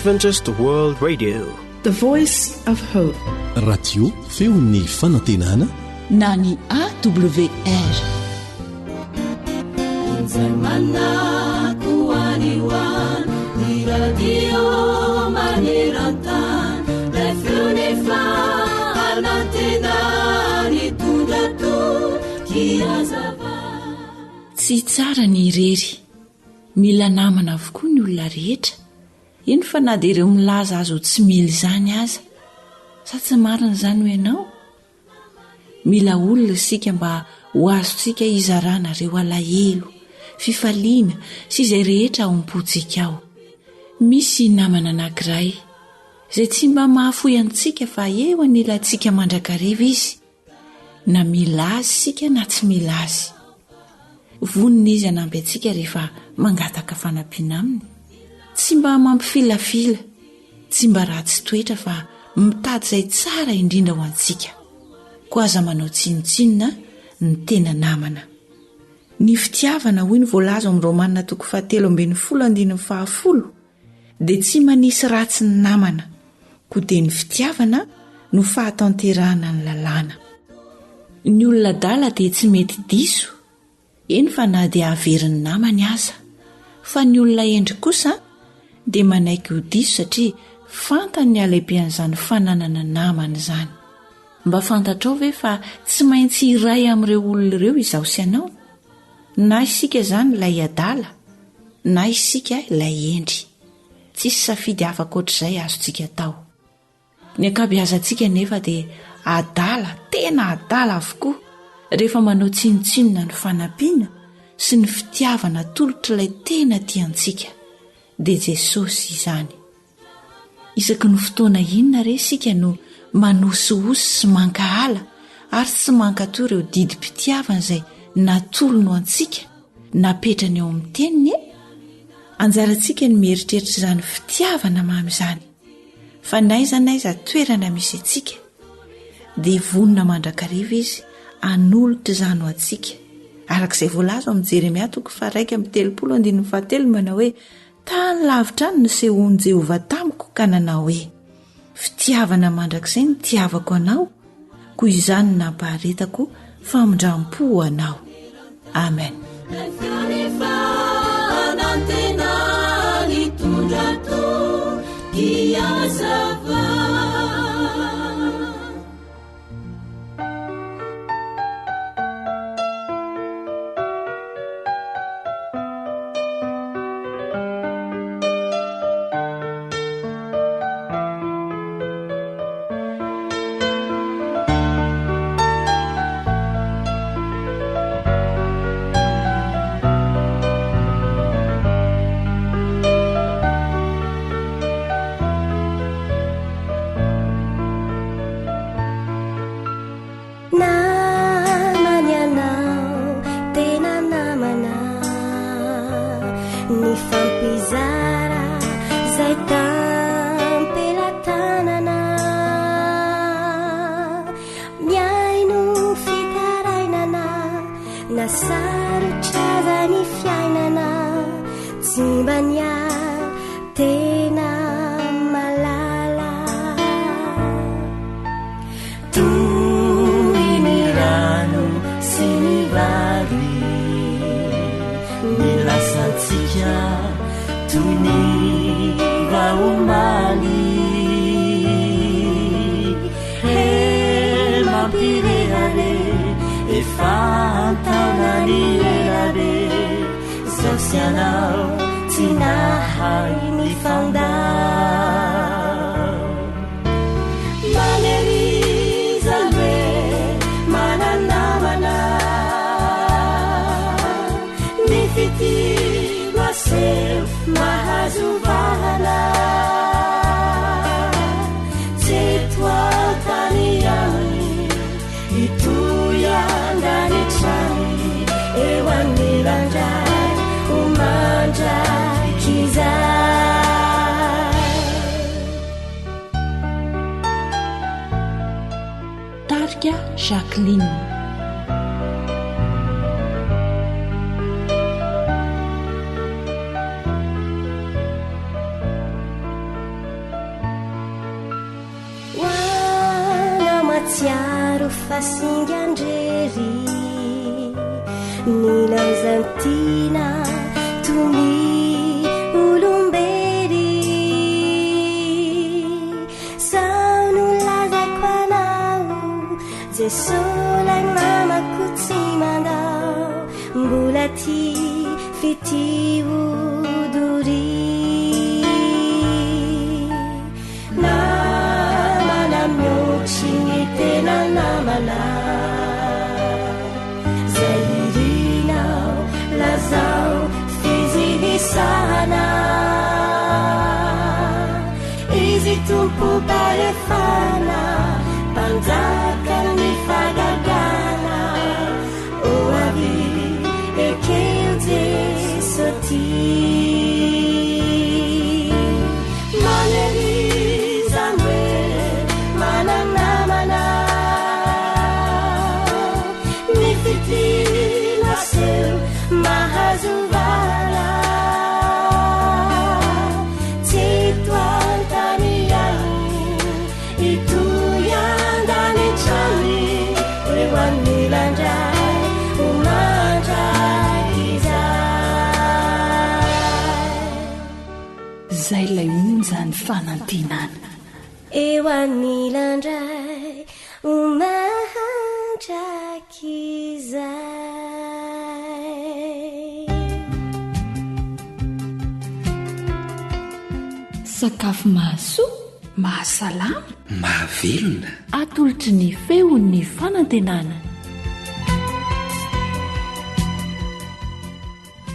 Adventist World Radio, the voice of hope. Radio feon'ny fanantenana na ny AWR. Tsy tsara ny irery, mila namana avokoa ny olona rehetra. Eny fa na dia ireo milaza azy ho tsy mily izany aza, sa tsy marina izany ho ianao? Mila olona isika mba ho azontsika hizarana ireo alahelo, fifaliana sy izay rehetra ao am-pontsika ao. Misy namana anankiray izay tsy mba mahafoy antsika fa eo anelantsika mandrakariva izy, na mila azy sika na tsy mila azy. Vonina izy hanampy antsika rehefa mangataka fanampiana aminy. Tsy mba mampifilafila, tsy mba ratsy toetra fa mitady izay tsara indrindra ho antsika. Koa aza manao tsinotsinona ny tena namana. Ny fitiavana hoy ny voalaza amin'ny Romanina 7:10 dia tsy manisy ratsy ny namana, koa dia ny fitiavana no fahatanterahana ny lalàna. Ny olona dala dia tsy mety diso, eny fa na dia haverin'ny namany aza, fa ny olona endry kosa dia manaiky ho diso satria fantany ny alehiben'izany fananana namana izany. Mba fantatrao ve fa tsy maintsy iray amin'ireo olona ireo izaho sy ianao? Na isika izany ilay adala, na isika ilay endry. Tsisy safidy afaka ohatr'izay azontsika tao. Ny ankabeazantsika nefa dia adala, tena adala avokoa, rehefa manao tsinotsinona ny fanampiana sy ny fitiavana tolotra ilay tena tiantsika, dia Jesosy izany. Isaky ny fotoana inona re sika no manosihosy sy mankahala ary tsy mankatoa ireo didim-pitiavana izay natolono antsika, napetrany eo amin'ny teniny. Anjarantsika ny mieritreritra izany fitiavana mamy izany, fa naiza toerana misy antsika dia vonina mandrakariva izy anolotra izany ho antsika. Arak'izay voalaza amin'ny Jeremia 1:7 manao hoe: tany lavitra any no sehoany Jehovah tamiko ka nanao hoe, fitiavana mandrakizay ny tiavako anao, koa izany nampaharetako famindram-po anao. Amen. Tarika Jacqueline. tsiaro fasinganjery nilanzantina tony olombely saonolazako anao jesolahy mamako tsy mandao mbola ty fitihodory namana miotry ny tena namana zay irinao lazao fizihisana izy tompo barefana mpanjaka ny fagagana oavy ekeo jesoti manerizamwe mananamana nifitilaseo mahazovara titoantaniyani ituyandane trani ewannilandray zay lay onjany fanantenana ewannilandray umanjakizay sakafo mahasoa mahasalama mahavelona atolotry ny feon'ny fanantenana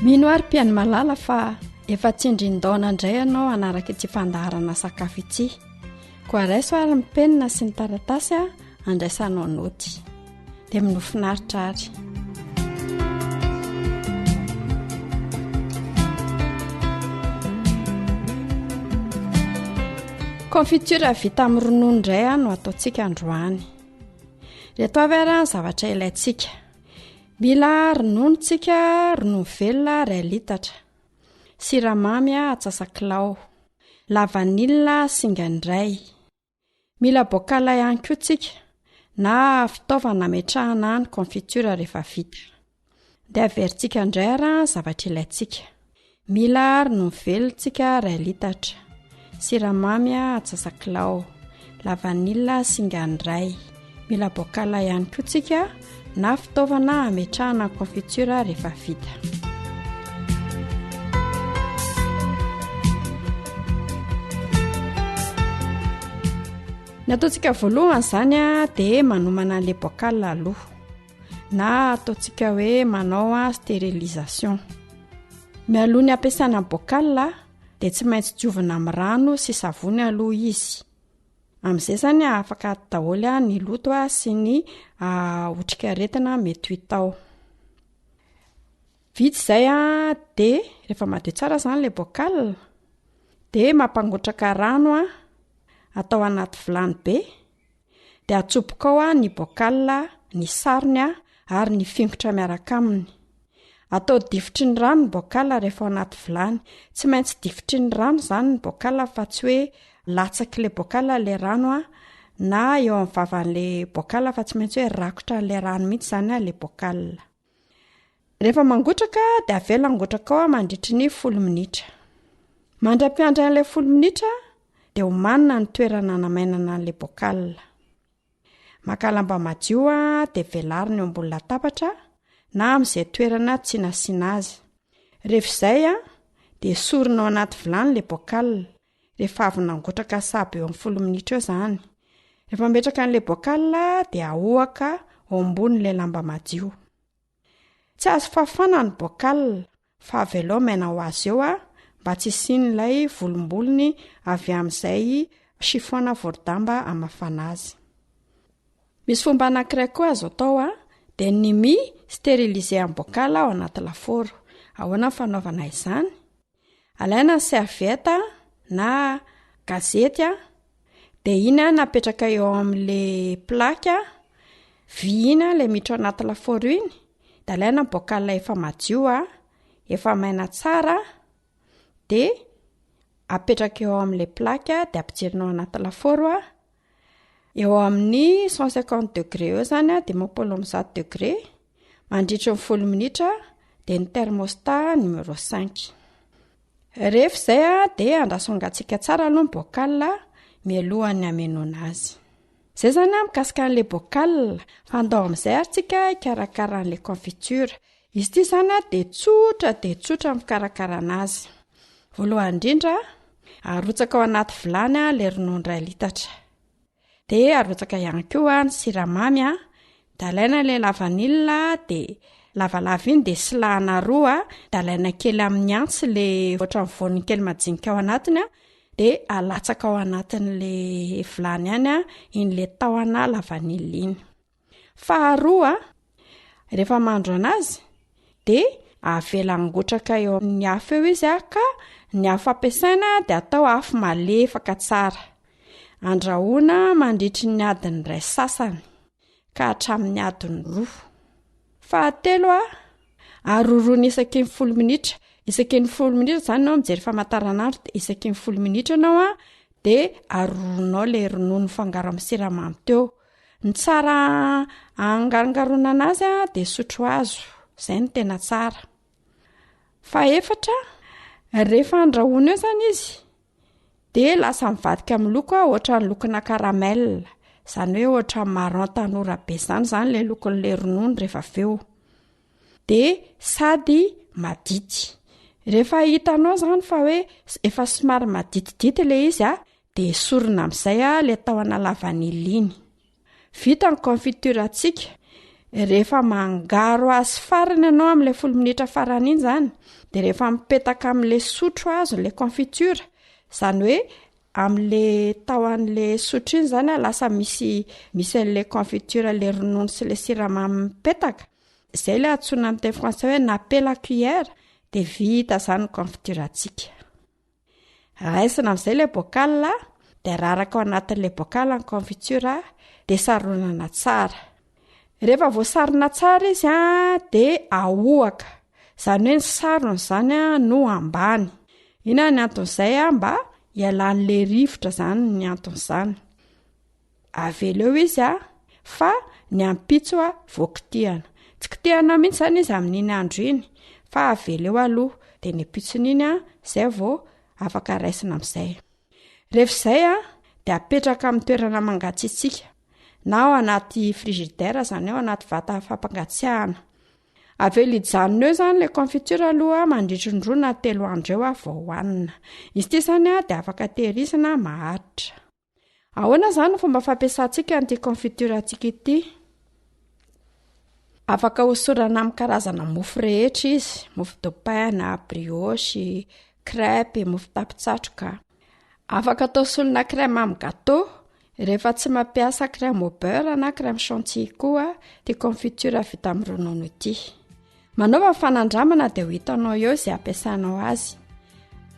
mino ary-piany malala fa efa tsindrin-daona indray ianao anaraka ity fandaharana sakafo ity koa raiso ary mipenina sy ny taratasy a andraisanao noty dia minofinaritra ary konfitura vita amin'ny ronono indray a no ataontsika androany reto avy ary ny zavatra ilaintsika mila rononontsika ronono velona 2 litatra siramamy atsasakilao lavanila singanindray mila bokala ihany koa tsika na fitaovana metrahana ny konfitura rehefa vita dia averintsika indray ary zavatra ilaintsika mila ronono velontsika 2 litatra siramamy atsasakilao lavanila singanindray mila bokala ihany koa tsika na fitaovana ametrahana ny konfitura rehefa vita ny ataontsika voalohany izany a dia manomana an'ilay bokal aloha na ataontsika hoe manao a stérilisation mialoha ny ampiasana bokal dia tsy maintsy diovina amin'ny rano sy savony aloha izy amin'izay izany afaka daholo ny loto sy ny otrikaretina mety ho tao vita izay dia rehefa madio tsara izany ilay bokal dia mampangotraka rano atao anaty vilany be dia atsoboka ao ny bokal ny sarony ary ny fingotra miaraka aminy atao difitry ny rano ny bokal rehefa ao anaty vilany tsy maintsy difitry ny rano izany ny bokal fa tsy hoe latsaka ilay bokal ilay rano na eo amin'ny vavan'ilay bokal fa tsy maintsy hoe rakotra n'ilay rano mihitsy izany ilay bokal rehefa mangotraka dia avela angotraka ao mandritry ny 10 minitra mandra-piandra n'ilay 10 minitra dia homanina ny toerana namainana n'ilay bokal maka lamba madio dia velarina eo ambony latabatra na amin'izay toerana tsy nasiana azy rehefa izay dia esorina ao anaty vilany ilay bokal rehefa avy nangotraka sahabo eo amin'ny 10 minitra eo izany rehefa metraka n'ilay bokal dia ahoaka ao ambonin'ilay lamba madio tsy azo fafana ny bokal fa avelao maina ho azy eo mba tsy isian'ilay volombolony avy amin'izay chiffon vorodamba amafana azy misy fomba anankiray koa azo atao dia ny stériliser amin'ny bokal ao anaty lafaoro ahoana ny fanaovana izany alaina ny serviette na gazety dia iny napetraka eo amin'ilay plaque vy iny ilay miditra anaty lafaoro iny dia alaina ny bokal efa madio efa maina tsara dia apetraka eo amin'ilay plaque dia ampidirina ao anaty lafaoro eo amin'ny 150 degré eo zany a dia mampolo amin'ny 10 degré mandritry ny 10 minitra dia ny thermostat numéro 5. Rehefa izay a dia andrasongatsika tsara aloha ny bocal mialohan'ny hamelona azy. Izay zany a mikasika an'ilay bocal fa andao amin'izay ary tsika hikarakara an'ilay confiture. Izy ity zany a dia tsotra mikarakara azy. Voalohany indrindra arotsaka ao anaty vilany ilay ronono 2 litatra. Dia arotsaka ihany koa ny siramamy dia alaina ilay la vanille dia lavalava iny dia silahana roa dia alaina kely amin'ny antsy ilay ohatran'ny voany kely majinika ao anatiny dia alatsaka ao anatin'ilay vilany ihany in'ilay tahona la vanille iny. Faharoa rehefa mandro anazy dia avela angotraka eo amin'ny afo eo izy ka ny afo ampiasaina dia atao afo malefaka tsara. Andrahoina mandritry ny adiny 2 sasany ka hatramin'ny adiny 2. Fahatelo arorona isaky ny 10 minitra. Isaky ny 10 minitra zany ianao mijery famantaranandro dia isaky ny 10 minitra ianao dia aroronao ilay ronono fangaro amin'ny siramamy teo. Ny tsara angarongarona anazy dia sotro hazo. Izay ny tena tsara. Fahaefatra rehefa andrahoina eo zany izy dia lasa mivadika amin'ny loko ohatra ny lokona caramel. Izany hoe ohatra marron tanora be zany ilay lokon'ilay ronono rehefa aveo. Dia sady madity. Rehefa hitanao zany fa hoe efa somary maditidity ilay izy dia esorina amin'izay ilay tahona la vanille iny. Vita ny confiture antsika. Rehefa mangaro azy farany ianao amin'ilay 10 minitra farany iny zany dia rehefa mipetaka amin'ilay sotro azo ilay confiture, izany hoe amin'ilay tahon'ilay sotro iny zany lasa misy an'ilay confiture ilay ronono sy ilay siramamy mipetaka. Izay ilay antsoina amin'ny teny frantsay hoe nappe la cuillère dia vita zany ny confiture antsika. Raisina amin'izay ilay bocal dia araraka ao anatin'ilay bocal ny confiture dia saronana tsara. Rehefa voasarona tsara izy dia ahoaka. Izany hoe ny sarony zany no ambany. Ina ny anton'izay mba ialan'ilay rivotra zany ny anton'izany. Avela eo izy fa ny ampitso voakitihana. Tsy kitihana mihitsy zany izy amin'iny andro iny fa avela eo aloha dia ny ampitsony iny izay vao afaka raisina amin'izay. Rehefa izay dia apetraka amin'ny toerana mangatsiatsiaka na ao anaty frigidaire zany ao anaty vata fampangatsiahana. Avela hijanona eo zany ilay confiture aloha mandritry ny 2 na 3 andro eo vao hohanina. Izy ity zany dia afaka tehirizina maharitra. Ahoana zany ny fomba fampiasantsika an'ity confiture antsika ity? Afaka hosorana amin'ny karazana mofo rehetra izy. Mofo dipaina, brioche, crêpe, mofo tapitsatroka. Afaka atao solona crème amin'ny gâteau. Rehefa tsy mampiasa crème au beurre na crème chantilly koa ity confiture vita amin'ny ronono ity. Manaova fanandramana dia ho hitanao eo izay ampiasanao azy.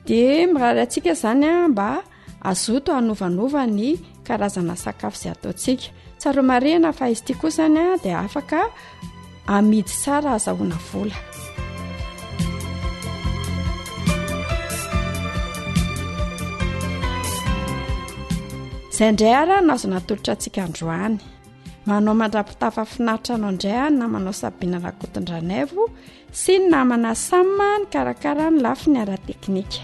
Dia mirary antsika zany mba azoto hanovanova ny karazana sakafo izay ataontsika. Tsara marihana fa izy ity kosa dia afaka amidy tsara azahoana vola. Izay indray ary nazo natolotra antsika androany. Manao mandrapitafa finaritra anao indray na manao Sabina Rakotondranaivo sy ny namana Sam ny karakara ny lafiny ara-teknika.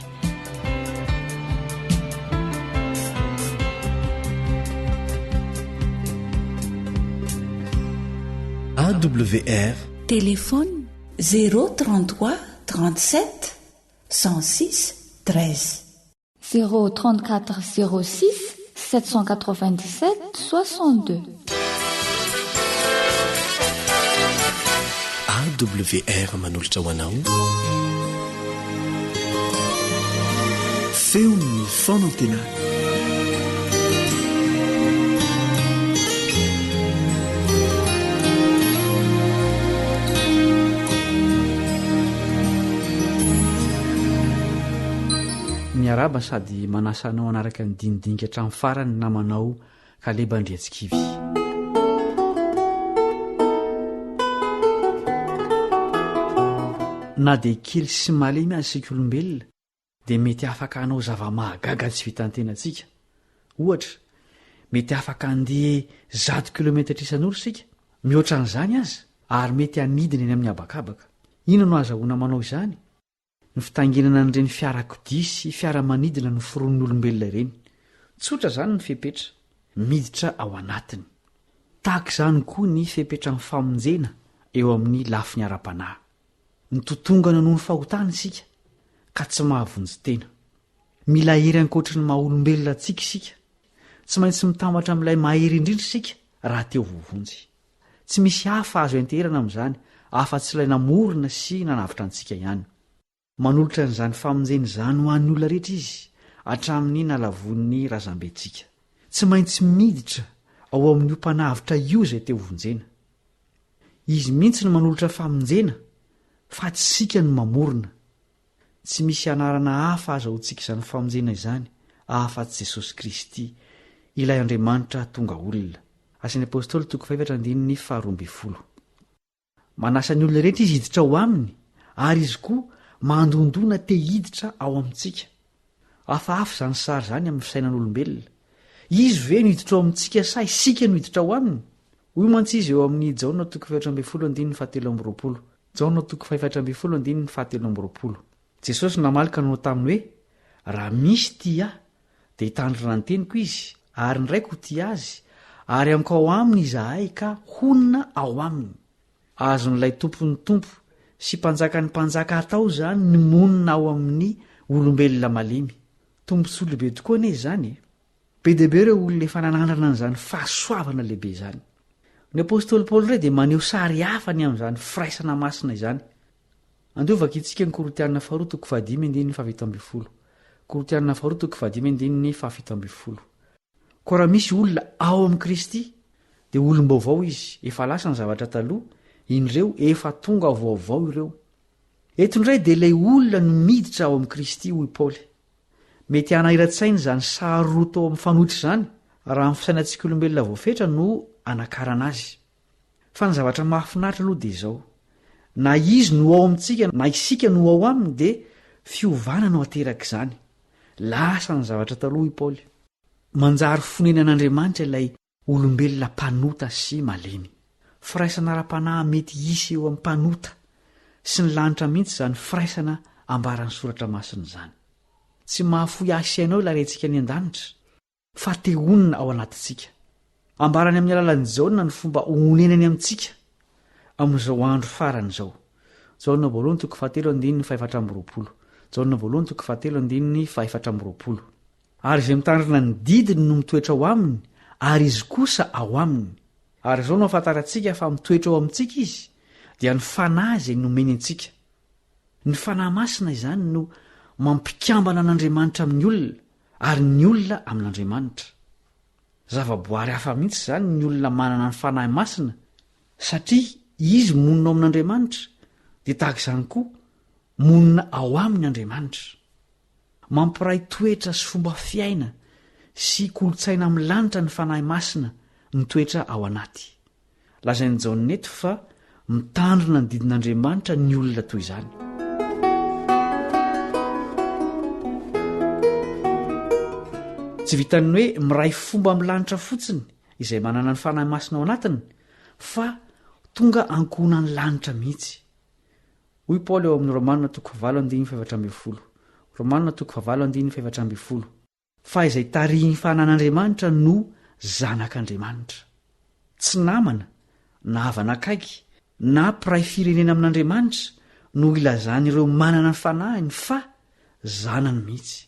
AWR Téléphone 033 37 106 13 034 06 797 62. AWR manolotra ho anao feon'ny fonantena. Miaraba sady manasanao anaraka ny dinidinika hatramin'ny farany namanao Kaleba Andriatsikivy. Na dia kely sy malemy azy sika olombelona dia mety afaka hanao zava-mahagaga tsy vitantenantsika. Ohatra mety afaka andeha 100 kilometatra isan'ora sika mihoatra n'izany aza ary mety hanidina eny amin'ny abakabaka. Ina no azahoana manao izany? Ny fitanginana n'ireny fiarakodia sy fiaramanidina no foroan'ny olombelona ireny. Tsotra izany ny fepetra, miditra ao anatiny. Tahaka izany koa ny fepetra ny famonjena eo amin'ny lafiny ara-panahy. Ny totongana noho ny fahotana isika ka tsy mahavonjy tena. Mila hery ankoatra ny maha-olombelona antsika isika. Tsy maintsy mitambatra amin'ilay mahery indrindra isika raha teo vovonjy. Tsy misy hafa azo enterana amin'izany afa-tsy ilay namorona sy nanavitra antsika ihany. Manolotra n'izany famonjena izany ho an'ny olona rehetra izy hatramin'ny nalavon'ny razambentsika. Tsy maintsy miditra ao amin'io mpanavitra io izay teo vonjena. Izy mihitsy ny manolotra famonjena fa tsy sika ny mamorona. Tsy misy anarana hafa azahoantsika izany famonjena izany afa-tsy Jesosy Kristy ilay Andriamanitra tonga olona. Asan'ny Apôstôly 4:12. Manasa ny olona rehetra izy hiditra ao aminy ary izy koa mandondona te hiditra ao amintsika. Hafahafa izany sary izany amin'ny fisainan'olombelona. Izy ve no hiditra ao amintsika sa isika no hiditra ao aminy? Hoy mantsy izy eo amin'ny Jaona 4:17. Jaona 4:17. Jesosy namalaka nanao taminy hoe, raha misy tia ahy dia hitandrina ny teniko izy ary ny raiko ho tia azy ary amiko ao aminy izahay ka honina ao aminy. Azon'ilay tompon'ny tompo sy mpanjakan'ny mpanjaka atao izany ny monina ao amin'ny olombelona malemy. Tombontsoa lehibe tokoa anie izany. Be deaibe ireo olona efa nanandrana n'izany fahasoavana lehibe izany. Ny Apôstôly Paoly ire dia maneho sary hafa ny amin'izany firaisana masina izany. Andiovaka itsika ny Korintianina 2:5-7. Korintianina 2:5-7. Ko raha misy olona ao amin'ny Kristy dia olom-baovao izy, efa lasa ny zavatra taloha, indreo efa tonga vaovao ireo. Eto indray dia ilay olona no miditra ao amin'ny Kristy, hoy Paoly. Mety hanahira-tsaina izany saharoto ao amin'ny fanohitra izany raha ny fisainantsika olombelona voafetra no anakarana azy. Fa ny zavatra mahafinaritra aloha dia izao: na izy no ao amintsika na isika no ao aminy dia fiovana no ateraka izany. Lasa ny zavatra taloha, hoy Paoly. Manjary fonenan'Andriamanitra ilay olombelona mpanota sy malemy. Firaisana ara-panahy mety hisy eo amin'ny mpanota sy ny lanitra mihitsy izany firaisana ambaran'ny soratra masina izany. Tsy mahafoy asianao ilarentsika ny an-danitra fa te honina ao anatintsika. Ambarany amin'ny alalan'ny Jaona ny fomba honenany amintsika amin'izao andro farany izao. Jaona 2:7-8. Jaona 2:7-8. Ary izay mitandrina ny didiny no mitoetra ao aminy ary izy kosa ao aminy. Ary izao no ahafantarantsika fa mitoetra ao amintsika izy dia ny fanahy izay nomeny antsika. Ny fanahy masina izany no mampikambana an'Andriamanitra amin'ny olona ary ny olona amin'Andriamanitra. Zavaboary hafa mihitsy izany ny olona manana ny fanahy masina satria izy monina ao amin'Andriamanitra dia tahaka izany koa monina ao amin'ny Andriamanitra. Mampiray toetra sy fomba fiaina sy kolotsaina amin'ny lanitra ny fanahy masina ny toetra ao anaty. Lazain'ny Jaona eto fa mitandrina ny didin'Andriamanitra ny olona toy izany. Tsy vitany hoe miray fomba amin'ny lanitra fotsiny izay manana ny fanahy masina ao anatiny, fa tonga ankohona ny lanitra mihitsy. Hoy Paoly eo amin'ny Romanina 9:7. Romanina 9:7. Fa izay tarihiny fanan'Andriamanitra no zanak'Andriamanitra. Tsy namana, na havanakaiky, na mpiray firenena amin'Andriamanitra no ilazan'ireo manana ny fanahiny fa zanany mihitsy.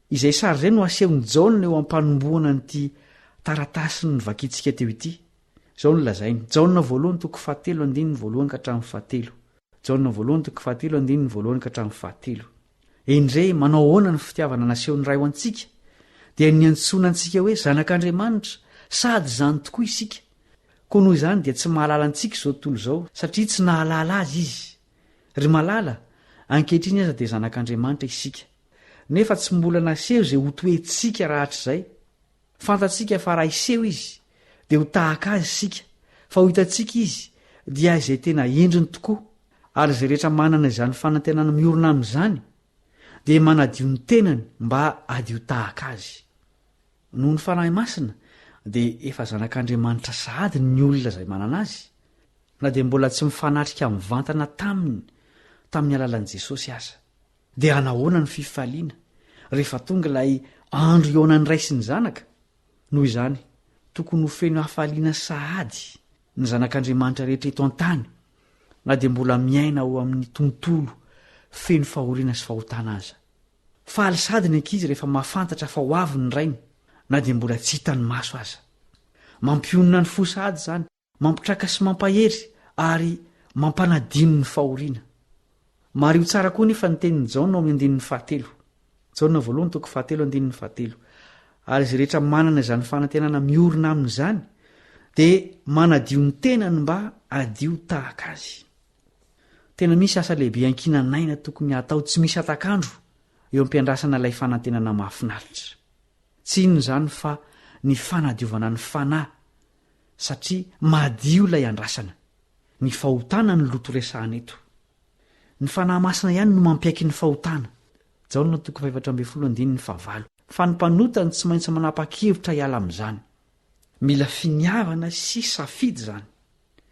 Izay sary izay no asehon'ny Jaona eo ampanombohana nyity taratasy ny vakintsika teo ity. Izao no lazainy. Jaona 1:7-8. Jaona 1:7-8. Indray manao ahoana ny fitiavana nasehon'ny ray ho antsika dia ny antsoina antsika hoe zanak'Andriamanitra sady zany tokoa isika. Koa noho izany dia tsy mahalala antsika izao tontolo izao satria tsy nahalala azy izy. Ry malala, ankehitriny aza dia zanak'Andriamanitra isika. Nefa tsy mbola naseho izay ho toetsika rahatr'izay. Fantatsika fa raha iseho izy dia ho tahaka azy isika, fa ho hitantsika izy dia izay tena endriny tokoa. Ary izay rehetra manana izany fanantenana miorina amin'izany dia manadio ny tenany mba adio tahaka azy. Noho ny fanahy masina dia efa zanak'Andriamanitra sahady ny olona izay manana azy na dia mbola tsy mifanatrika mivantana tamin'ny alalan'i Jesosy aza dia anahoana ny fifaliana rehefa tonga ilay andro iona ny ray sy ny zanaka noho izany tokony ho feno hafaliana sahady ny zanak'Andriamanitra rehetra eto an-tany na dia mbola miaina ao amin'ny tontolo feno fahoriana sy fahotana aza. Faly sady ny ankizy rehefa mahafantatra fa ho avy ny rainy na dia mbola tsy hitany maso aza. Mampionona ny fo sady izany, mampitraka sy mampahery ary mampanadino ny fahoriana. Mario tsara koa nefa ny tenin'ny Jaona ao amin'ny andinin'ny 7. Jaona voalohany toko 7:7. Ary izay rehetra manana izany fanantenana miorina amin'izany dia manadio ny tenany mba adio tahaka azy. Tena misy asa lehibe ankinanaina tokony hatao tsy misy atakandro eo am-piandrasana ilay fanantenana mahafinaritra. Tsy inona izany fa ny fanadiovana ny fanahy satria madio ilay andrasana. Ny fahotana ny loto resahana eto. Ny fanahy masina ihany no mampiaiky ny fahotana. Jaona 4:9. Fa ny mpanotany tsy maintsy manapa-kevitra hiala amin'izany. Mila finiavana sy safidy izany.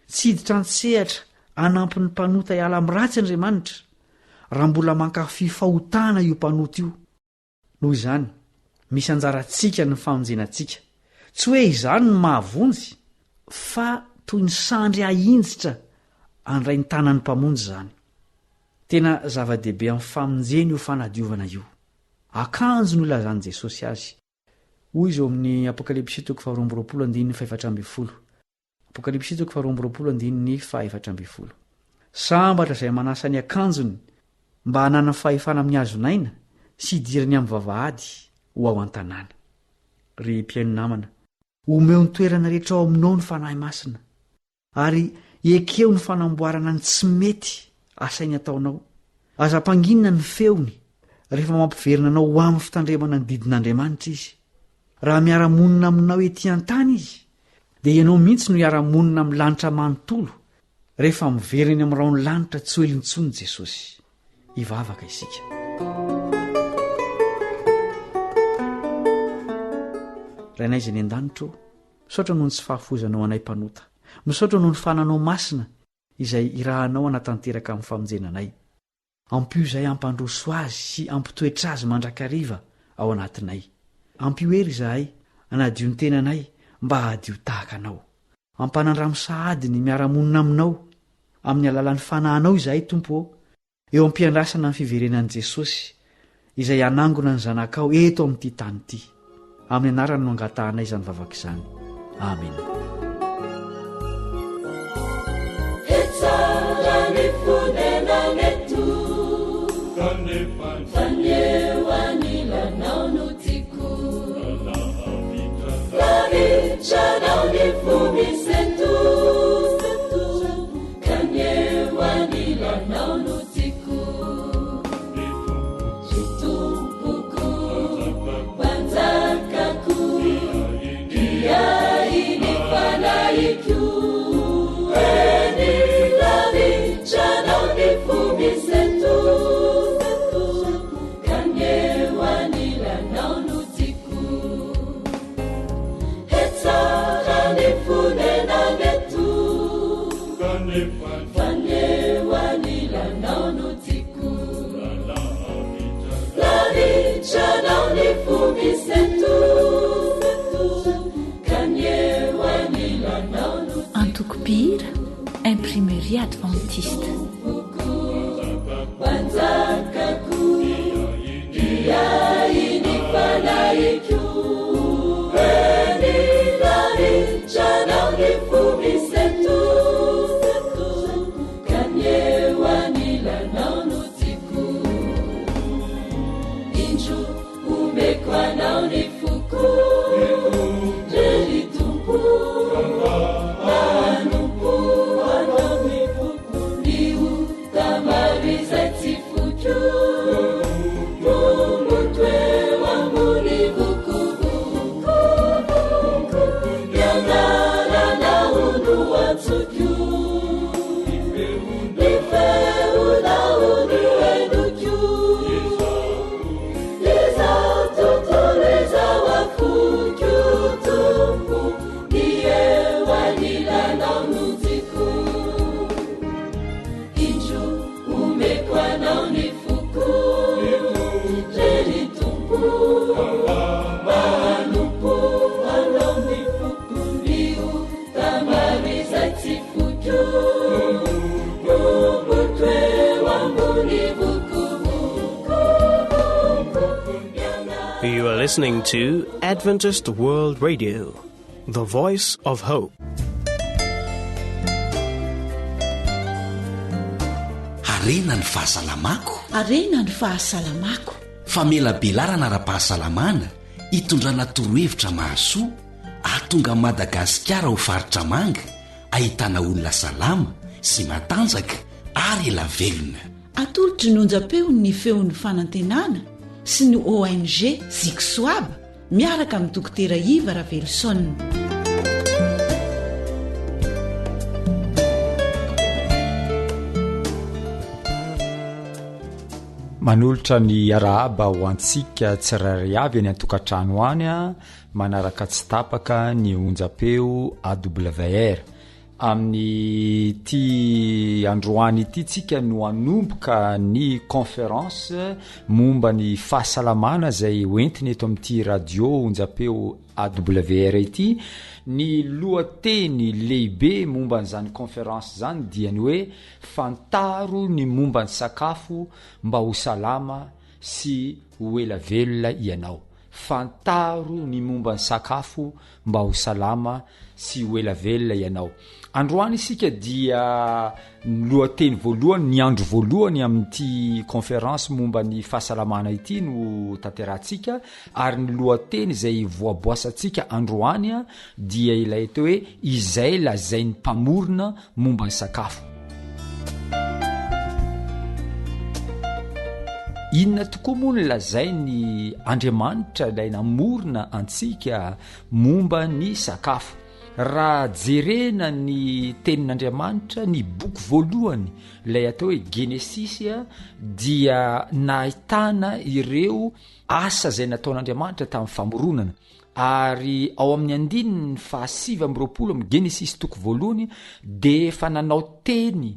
Tsy hiditra an-tsehatra hanampy ny mpanota hiala amin'ny ratsy Andriamanitra raha mbola mankafy fahotana io mpanota io. Noho izany, misy anjarantsika ny famonjenantsika. Tsy hoe izany ny mahavonjy fa toy ny sandry ahinjitra andray ny tanan'ny mpamonjy izany. Tena zava-dehibe amin'ny famonjena io fanadiovana io. Akanjo no ilazany Jesosy azy. Hoy izy eo amin'ny Apokalipsy 12:7. Apokalipsy 12:7. Sambatra izay manasa ny akanjony mba hanana fahefana amin'ny hazonaina sy hidirany amin'ny vavahady ho ao an-tanàna. Ry mpiaino namana, omeo ny toerana rehetra ao aminao ny fanahy masina ary ekeo ny fanamboarana ny tsy mety asainy ataonao. Aza mpanginina ny feony rehefa mampiverina anao ho amin'ny fitandremana ny didin'Andriamanitra izy. Raha miara-monina aminao ety an-tany izy dia ianao mihitsy no miara-monina amin'ny lanitra manontolo rehefa miveriny amin'ny raony lanitra tsy ho elintsony Jesosy. Ivavaka isika. Rainay izay ny an-danitro, misaotra noho ny tsy fahafozanao anay mpanota. Misaotra noho ny fananao masina izay irahanao hanatanteraka amin'ny famonjenanay. Ampio izay ampandroso azy sy ampitoetra azy mandrakariva ao anatinay. Ampio hery izahay hanadio ny tenanay mba hadio tahaka anao. Ampanandramo sahady ny miara-monina aminao amin'ny alalan'ny fanahinao izahay Tompo eo am-piandrasana ny fiverenan'i Jesosy izay anangona ny zanakao eto amin'ity tany ity. Amin'ny anarany no angatahanay izany vavaka izany. Amen. Antokopira Imprimerie Adventiste. Thank you. listening to Adventist World Radio, the voice of hope. Arena ny fahasalamako. Arena ny fahasalamako. Famela belarana ara-pahasalamana hitondrana torohevitra mahasoa ahatonga Madagasikara ho faritra manga, ahitana olona salama sy matanjaka ary ela velona. Atolotry ny onjam-peon'ny feon'ny fanantenana sy ny ONG Ziksoaba miaraka amin'ny dokotera Iva Ravelson. Manolotra ny arahaba ho antsika tsirairay avy any an-tokantrano any manaraka tsy tapaka ny onjam-peo AWR. Amin'ny ty androany ity tsika no anomboka ny conférence momba ny fahasalamana izay hoentiny eto amin'ity radio onjam-peo AWR ity. Ny lohateny lehibe momba n'izany conférence zany dia ny hoe fantaro ny momba ny sakafo mba ho salama sy ho ela velona ianao. Fantaro ny momba ny sakafo mba ho salama sy ho ela velona ianao. Androany isika dia lohateny voalohany, ny andro voalohany amin'ity conférence momba ny fahasalamana ity no tanterahantsika, ary ny lohateny izay voaboasantsika androany dia ilay teo hoe izay lazain'ny mpamorona momba ny sakafo. Inona tokoa moa ny lazainy Andriamanitra ilay namorona antsika momba ny sakafo? Raha jerena ny tenin'Andriamanitra, ny boky voalohany ilay atao hoe Genesisy, dia nahitana ireo asa izay nataon'Andriamanitra tamin'ny famoronana. Ary ao amin'ny 7:20 amin'ny Genesisy toko voalohany dia efa nanao teny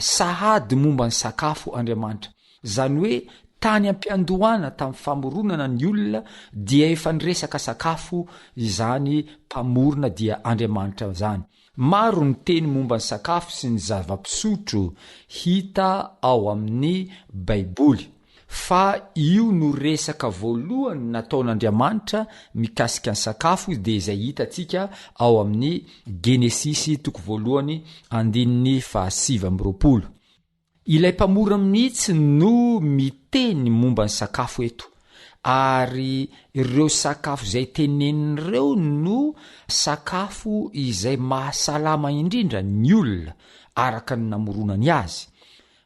sahady momba ny sakafo Andriamanitra. Zany hoe tany ampiandohana tamin'ny famoronana ny olona dia efa niresaka sakafo izany mpamorona dia Andriamanitra zany. Maro ny teny momba ny sakafo sy ny zava-pisotro hita ao amin'ny Baiboly. Fa io no resaka voalohany nataon'Andriamanitra mikasika ny sakafo dia izay hitantsika ao amin'ny Genesisy toko voalohany 7:20. Ilay mpamorona mihitsy no miteny momba ny sakafo eto, ary ireo sakafo izay tenenin'ireo no sakafo izay mahasalama indrindra ny olona araka ny namoronany azy.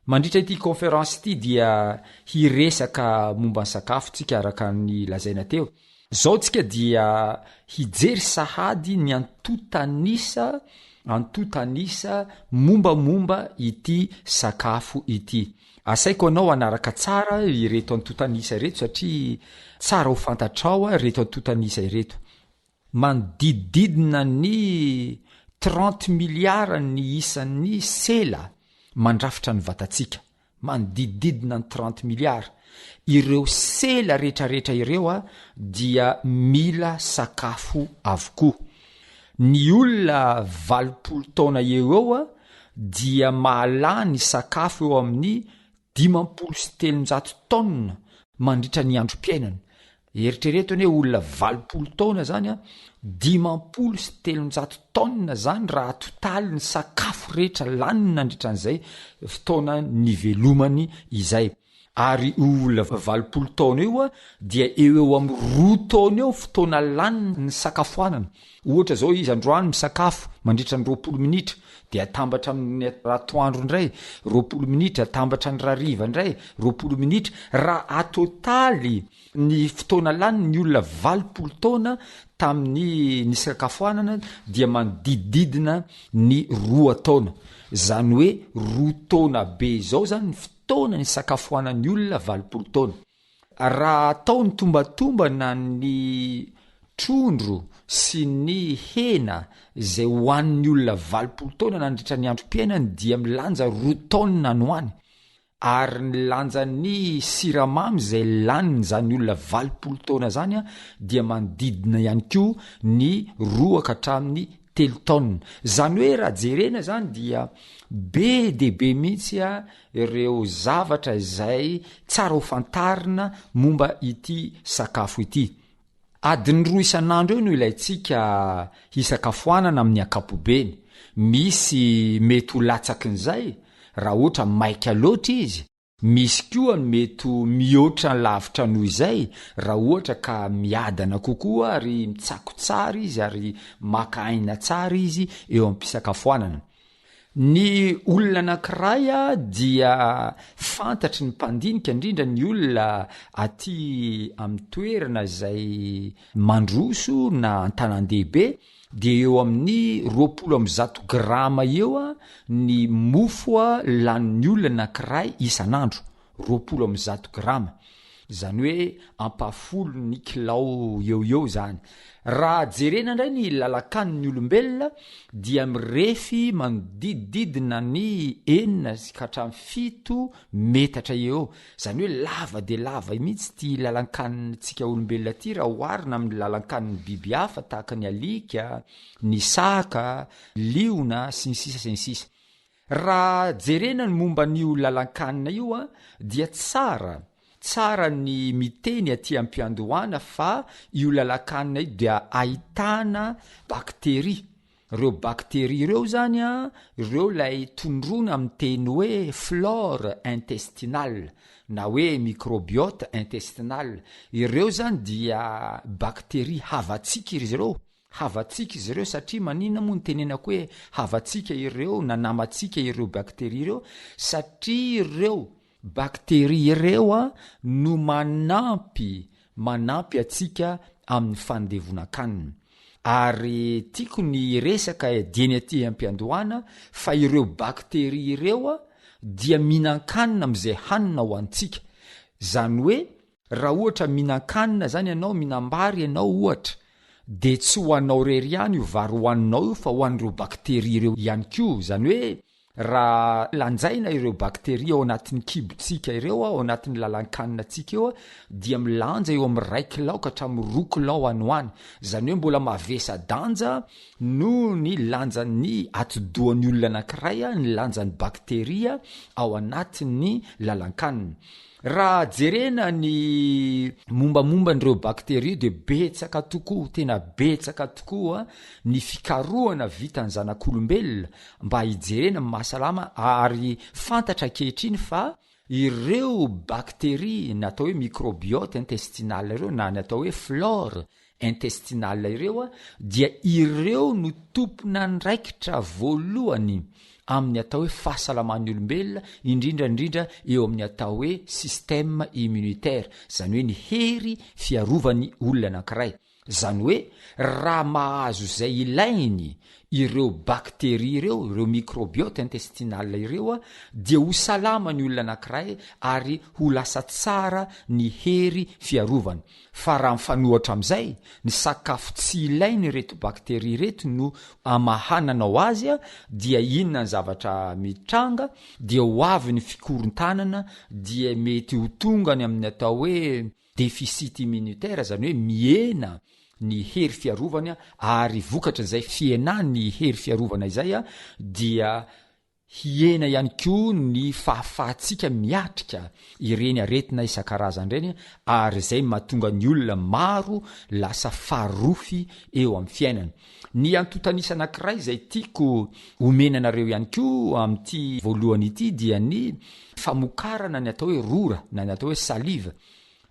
Mandritra ity conférence ity dia hiresaka momba ny sakafo tsika araka ny lazaina teo. Zao tsika dia hijery sahady ny antotanisa mombamomba ity sakafo ity. Asaiko anao anaraka tsara ireto antotanisa ireto satria tsara ho fantatrao ireto antotanisa ireto. Manodididina ny 30 miliara ny isan'ny sela mandrafitra ny vatantsika. Manodididina ny 30 miliara. Ireo sela rehetrarehetra ireo dia mila sakafo avokoa. Ny olona 20 taona eo dia mahalany sakafo eo amin'ny 570 taona mandritra ny androm-piainana. Eritrereto hoe olona 20 taona zany 570 taona zany raha totaly ny sakafo rehetra laniny nandritra an'izay fotoana nivelomany izay. Ary olona 20 taona eo dia eo amin'ny 2 taona eo fotoana laniny ny sakafoanana. Ohatra zao izy androany misakafo mandritra ny 20 minitra dia atambatra amin'ny ratoandro indray, 20 minitra atambatra ny rariva indray, 20 minitra. Raha atotaly ny fotoana laniny ny olona 20 taona tamin'ny ny sakafoanana dia manodididina ny 2 taona. Zany hoe 2 taona be zao zany ny fotoana ny sakafoanan'ny olona 20 taona. Raha atao ny tombatombana ny trondro sy ny hena izay hoan'ny olona 20 taona nandritra ny androm-piainany dia milanja 2 taona no hany. Ary ny lanjan'ny siramamy izay laniny zany olona 20 taona zany dia manodidina ihany koa ny 2 ka hatramin'ny 3 taona. Zany hoe raha jerena zany dia be de be mihitsy ireo zavatra izay tsara ho fantarina momba ity sakafo ity. adiny roa isan'andro eo no ilayntsika hisakafoanana amin'ny akapobeny. Misy mety ho latsakin'izay raha ohatra maika loatra izy, misy koa mety mihoatra ny lavitra noho izay raha ohatra ka miadana kokoa ary mitsako tsara izy ary maka aina tsara izy eo am-pisakafoanana. Ny olona anankiray dia fantatry ny mpandinika indrindra ny olona aty amin'ny toerana izay mandroso na an-tanan-dehibe dia eo amin'ny 20 grama eo ny mofo lanin'ny olona anankiray isan'andro. 20 grama zany hoe ampafolo ny kilao eo zany. Raha jerena indray ny lalakanin'ny olombelona dia mirefy manodididina ny 4-7 metatra eo. Zany hoe lava de lava mihitsy ty lalankanintsika olombelona ty raha oharina amin'ny lalankanin'ny biby hafa tahaka ny alika, ny saka, liona sy ny sisa sy ny sisa. Raha jerena ny momba n'io lalankanina io dia tsara ny miteny aty am-piandohana fa io lalankanina io dia ahitana bakteria. Ireo bakteria ireo zany ireo lay tondrona amin'ny teny hoe flore intestinale na hoe microbiote intestinale. Ireo zany dia bakteria havatsika izy ireo. Havatsika izy ireo satria manina moa ny tenenako hoe havatsika ireo na namatsika ireo bakteria ireo satria ireo bakteria ireo no manampy atsika amin'ny fandevonan-kanina. Ary tiako ny resaka dieny aty am-piandohana fa ireo bakteria ireo dia minan-kanina amin'izay hanina ho antsika. Zany hoe raha ohatra minan-kanina zany ianao, minam-bary ianao ohatra, de tsy ho anao rery ihany io vary hoaninao io fa ho an'ireo bakteria ireo ihany koa. Zany hoe raha lanjaina ireo bakteria ao anatin'ny kibotsika ireo ao anatin'ny lalankanina tsika eo dia milanja eo amin'ny 1 kilao ka hatramin'ny 2 kilao anoany. Zany hoe mbola mavesa danja no ny lanjan'ny atidohan'ny olona anankiray ny lanjan'ny bakteria ao anatin'ny lalankanina. Raha jerena ny mombamomba n'ireo bakteria dia betsaka tokoa, tena betsaka tokoa ny fikarohana vita ny zanak'olombelona mba hijerena mahasalama. Ary fantatra ankehitriny fa ireo bakteria natao hoe microbiote intestinale ireo na natao hoe flore intestinale ireo dia ireo no tompona ndraikitra voalohany amin'ny atao hoe fahasalaman'ny olombelona, indrindra eo amin'ny atao hoe système immunitaire, zany hoe ny hery fiarovany olona anankiray. Zany hoe raha mahazo izay ilainy ireo bakteria ireo microbiote intestinale ireo dia ho salama ny olona anankiray ary ho lasa tsara ny hery fiarovany. Fa raha mifanohatra amin'izay ny sakafo tsy ilainy reto bakteria reto no amahananao azy dia inona ny zavatra mitranga dia ho avy ny fikorontanana, dia mety ho tonga ny amin'ny atao hoe déficit immunitaire, zany hoe miena ny hery fiarovana ary vokatra izay fienany hery fiarovana izay dia hiena ihany koa ny fahafahatsika miatrika ireny aretina isan-karazany ireny ary izay mahatonga ny olona maro lasa farofy eo amin'ny fiainana. Ny antotanisa anankiray izay tiako omenanareo ihany koa amin'ity voalohany ity dia ny famokarana ny atao hoe rora na ny atao hoe saliva.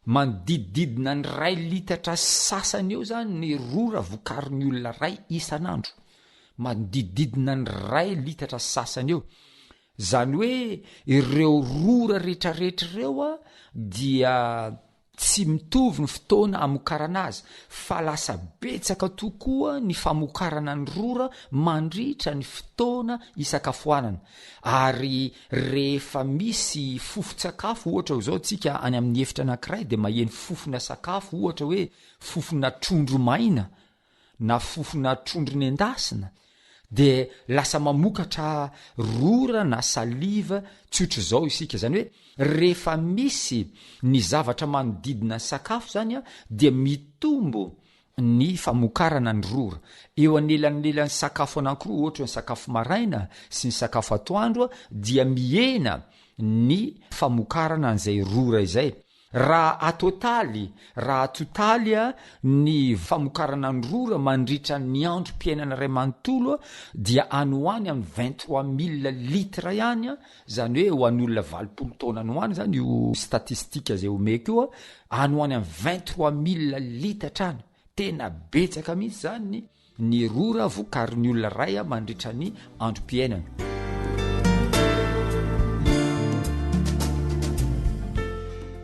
Manodididina ny 1 litatra sasany eo zany ny rora vokarin'ny olona ray isan'andro. Manodididina ny 1 litatra sasany eo. Zany hoe ireo rora rehetrarehetra ireo dia tsy mitovy ny fotoana amokarana azy fa lasa betsaka tokoa ny famokarana ny rora mandritra ny fotoana isakafoanana. Ary rehefa misy fofon-tsakafo ohatra zao tsika any amin'ny efitra anankiray dia maheno fofona sakafo ohatra hoe fofona trondro maina na fofona trondro nendasina dia lasa mamokatra rora na saliva tsotra zao isika. Zany hoe rehefa misy ny zavatra manodidina ny sakafo zany dia mitombo ny famokarana ny rora eo anelan'nelan'ny sakafo anankiroa, ohatra ny sakafo maraina sy ny sakafo atoandro dia miena ny famokarana an'izay rora izay. raha atotaly ny famokarana ny rora mandritra ny androm-piainana ray manontolo dia anoany amin'ny 23 000 litra ihany zany hoe ho an'olona 20 taona anoany zany io statistika zay omeko io anoany amin'ny 23 000 litra any tena betsaka mihitsy zany ny rora vokarin'ny olona ray mandritra ny androm-piainana.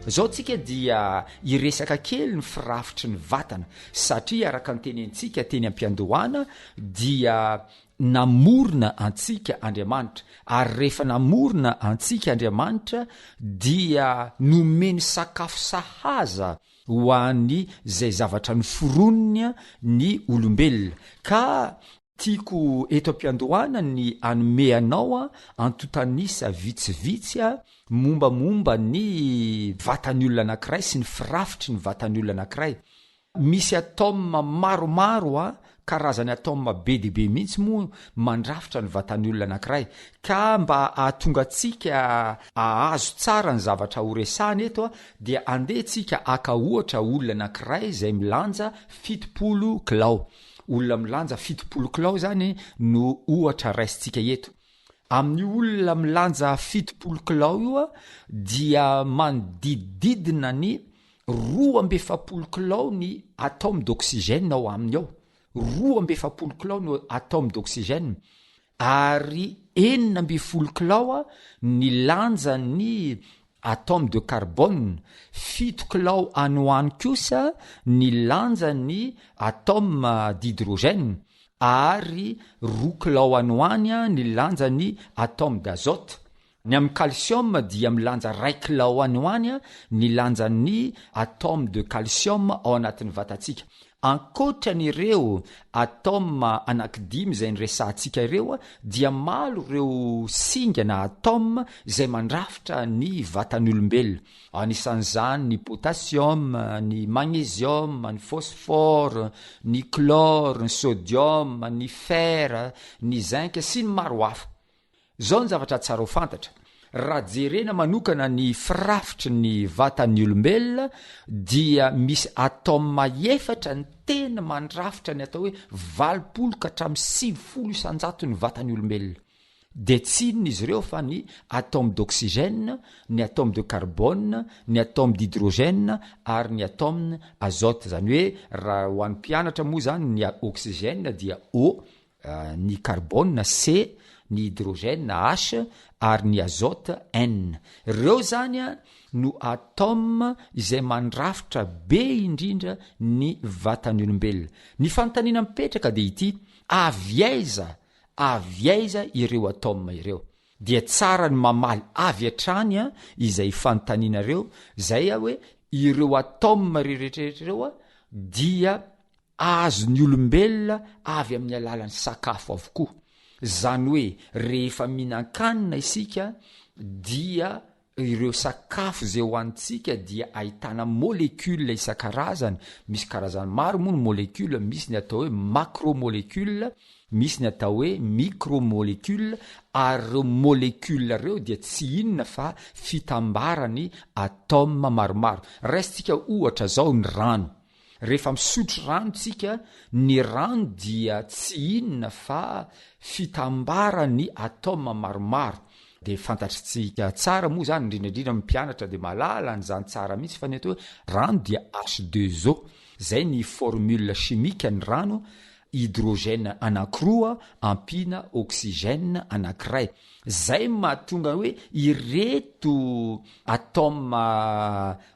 Zao tsika dia iresaka kely ny firafitry ny vatana satria araka ny tenentsika teny am-piandohana dia namorona antsika Andriamanitra ary rehefa namorona antsika Andriamanitra dia nomeny sakafo sahaza ho an'ny zay zavatra ny foronina ny olombelona ka tiako eto am-piandohana ny anome anao antotanisa vitsivitsy mombamomba ny vatan'ny olona anankiray sy ny firafitry ny vatan'ny olona anankiray. Misy atome maromaro karazany atome be de be mihitsy moa mandrafitra ny vatan'ny olona anankiray ka mba ahatonga antsika ahazo tsara ny zavatra horesahana eto dia andehantsika aka ohatra olona anankiray zay milanja 70 kilao. Olona milanja 70 kilao zany no ohatra raisintsika eto. Amin'ny olona milanja 70 kilao io dia manodididina ny 270 kilao ny atome d'oxygène ao aminy ao. 270 kilao no atome d'oxygène ary 9 kilao ny lanja ny atome de carbone, 7 kilao anoany kosa ny lanja ny atome d'hydrogène ary 2 kilao anoany ny lanja ny atome d'azote. Ny amin'ny calcium dia milanja 1 kilao anoany ny lanja ny atome de calcium ao anatin'ny vatantsika. Ankoatran'ireo atome anankidimy zay nyresantsika ireo dia malo ireo singa na atome zay mandrafitra ny vatan'ny olombelona. Anisan'izany ny potassium, ny magnésium, ny phosphore, ny chlore, ny sodium, ny fer, ny zinc sy ny maro hafa. Zao ny zavatra tsara ho fantatra. Raha jerena manokana ny firafitry ny vatan'ny olombelona dia misy atome efatra ny tena mandrafitra ny atao hoe 20 ka hatramin'ny 70 isanjato ny vatan'ny olombelona. De tsy inona izy ireo fa ny atome d'oxygène, ny atome de carbone, ny atome d'hydrogène ary ny atome azote. Zany hoe raha ho an'ny mpianatra moa zany ny oxygène dia O, ny carbone C, ny hydrogène H ary ny azote N. Ireo zany no atome izay mandrafitra be indrindra ny vatan'ny olombelona. Ny fanontaniana mipetraka dia ity: avy aiza ireo atome ireo? Dia tsara ny mamaly avy hatrany izay fanontaniana ireo, zay hoe ireo atome rehetrarehetra ireo dia azon'ny olombelona avy amin'ny alalan'ny sakafo avokoa. Zany hoe rehefa mihinan-kanina isika dia ireo sakafo zay hoanitsika dia ahitana molécule isan-karazany. Misy karazany maro moa ny molécule, misy ny atao hoe macromolécule, misy ny atao hoe micromolécule, ary ireo molécule ireo dia tsy inona fa fitambarany atome maromaro. Raisitsika ohatra zao ny rano. Rehefa misotro rano tsika, ny rano dia tsy inona fa fitambarany atome maromaro. De fantatritsika tsara moa zany indrindraindrindra mpianatra de malala n'izany tsara mihitsy fa ny atao hoe rano dia H2O. Zay ny formule chimique ny rano. Hydrogène anankiroa ampina oxygène anankiray. Zay mahatonga hoe ireto atome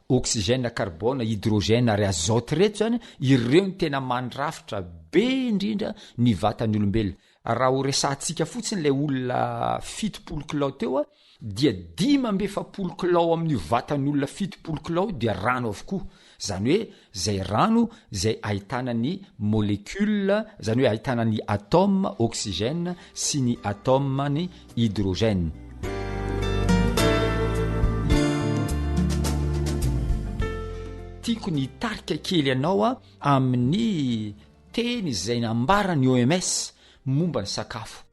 oxygène, carbone, hydrogène ary azote reto zany ireo ny tena mandrafitra be indrindra ny vatan'ny olombelona. Raha ho resantsika fotsiny ilay olona 70 kilao teo dia 570 kilao amin'ny vatan'ny olona 70 kilao dia rano avokoa. Zany hoe zay rano zay ahitana ny molécule, zany hoe ahitana ny atome oxygène sy ny atome ny hydrogène. Tiako ny tarika kely ianao amin'ny teny izay nambarany OMS momba ny sakafo.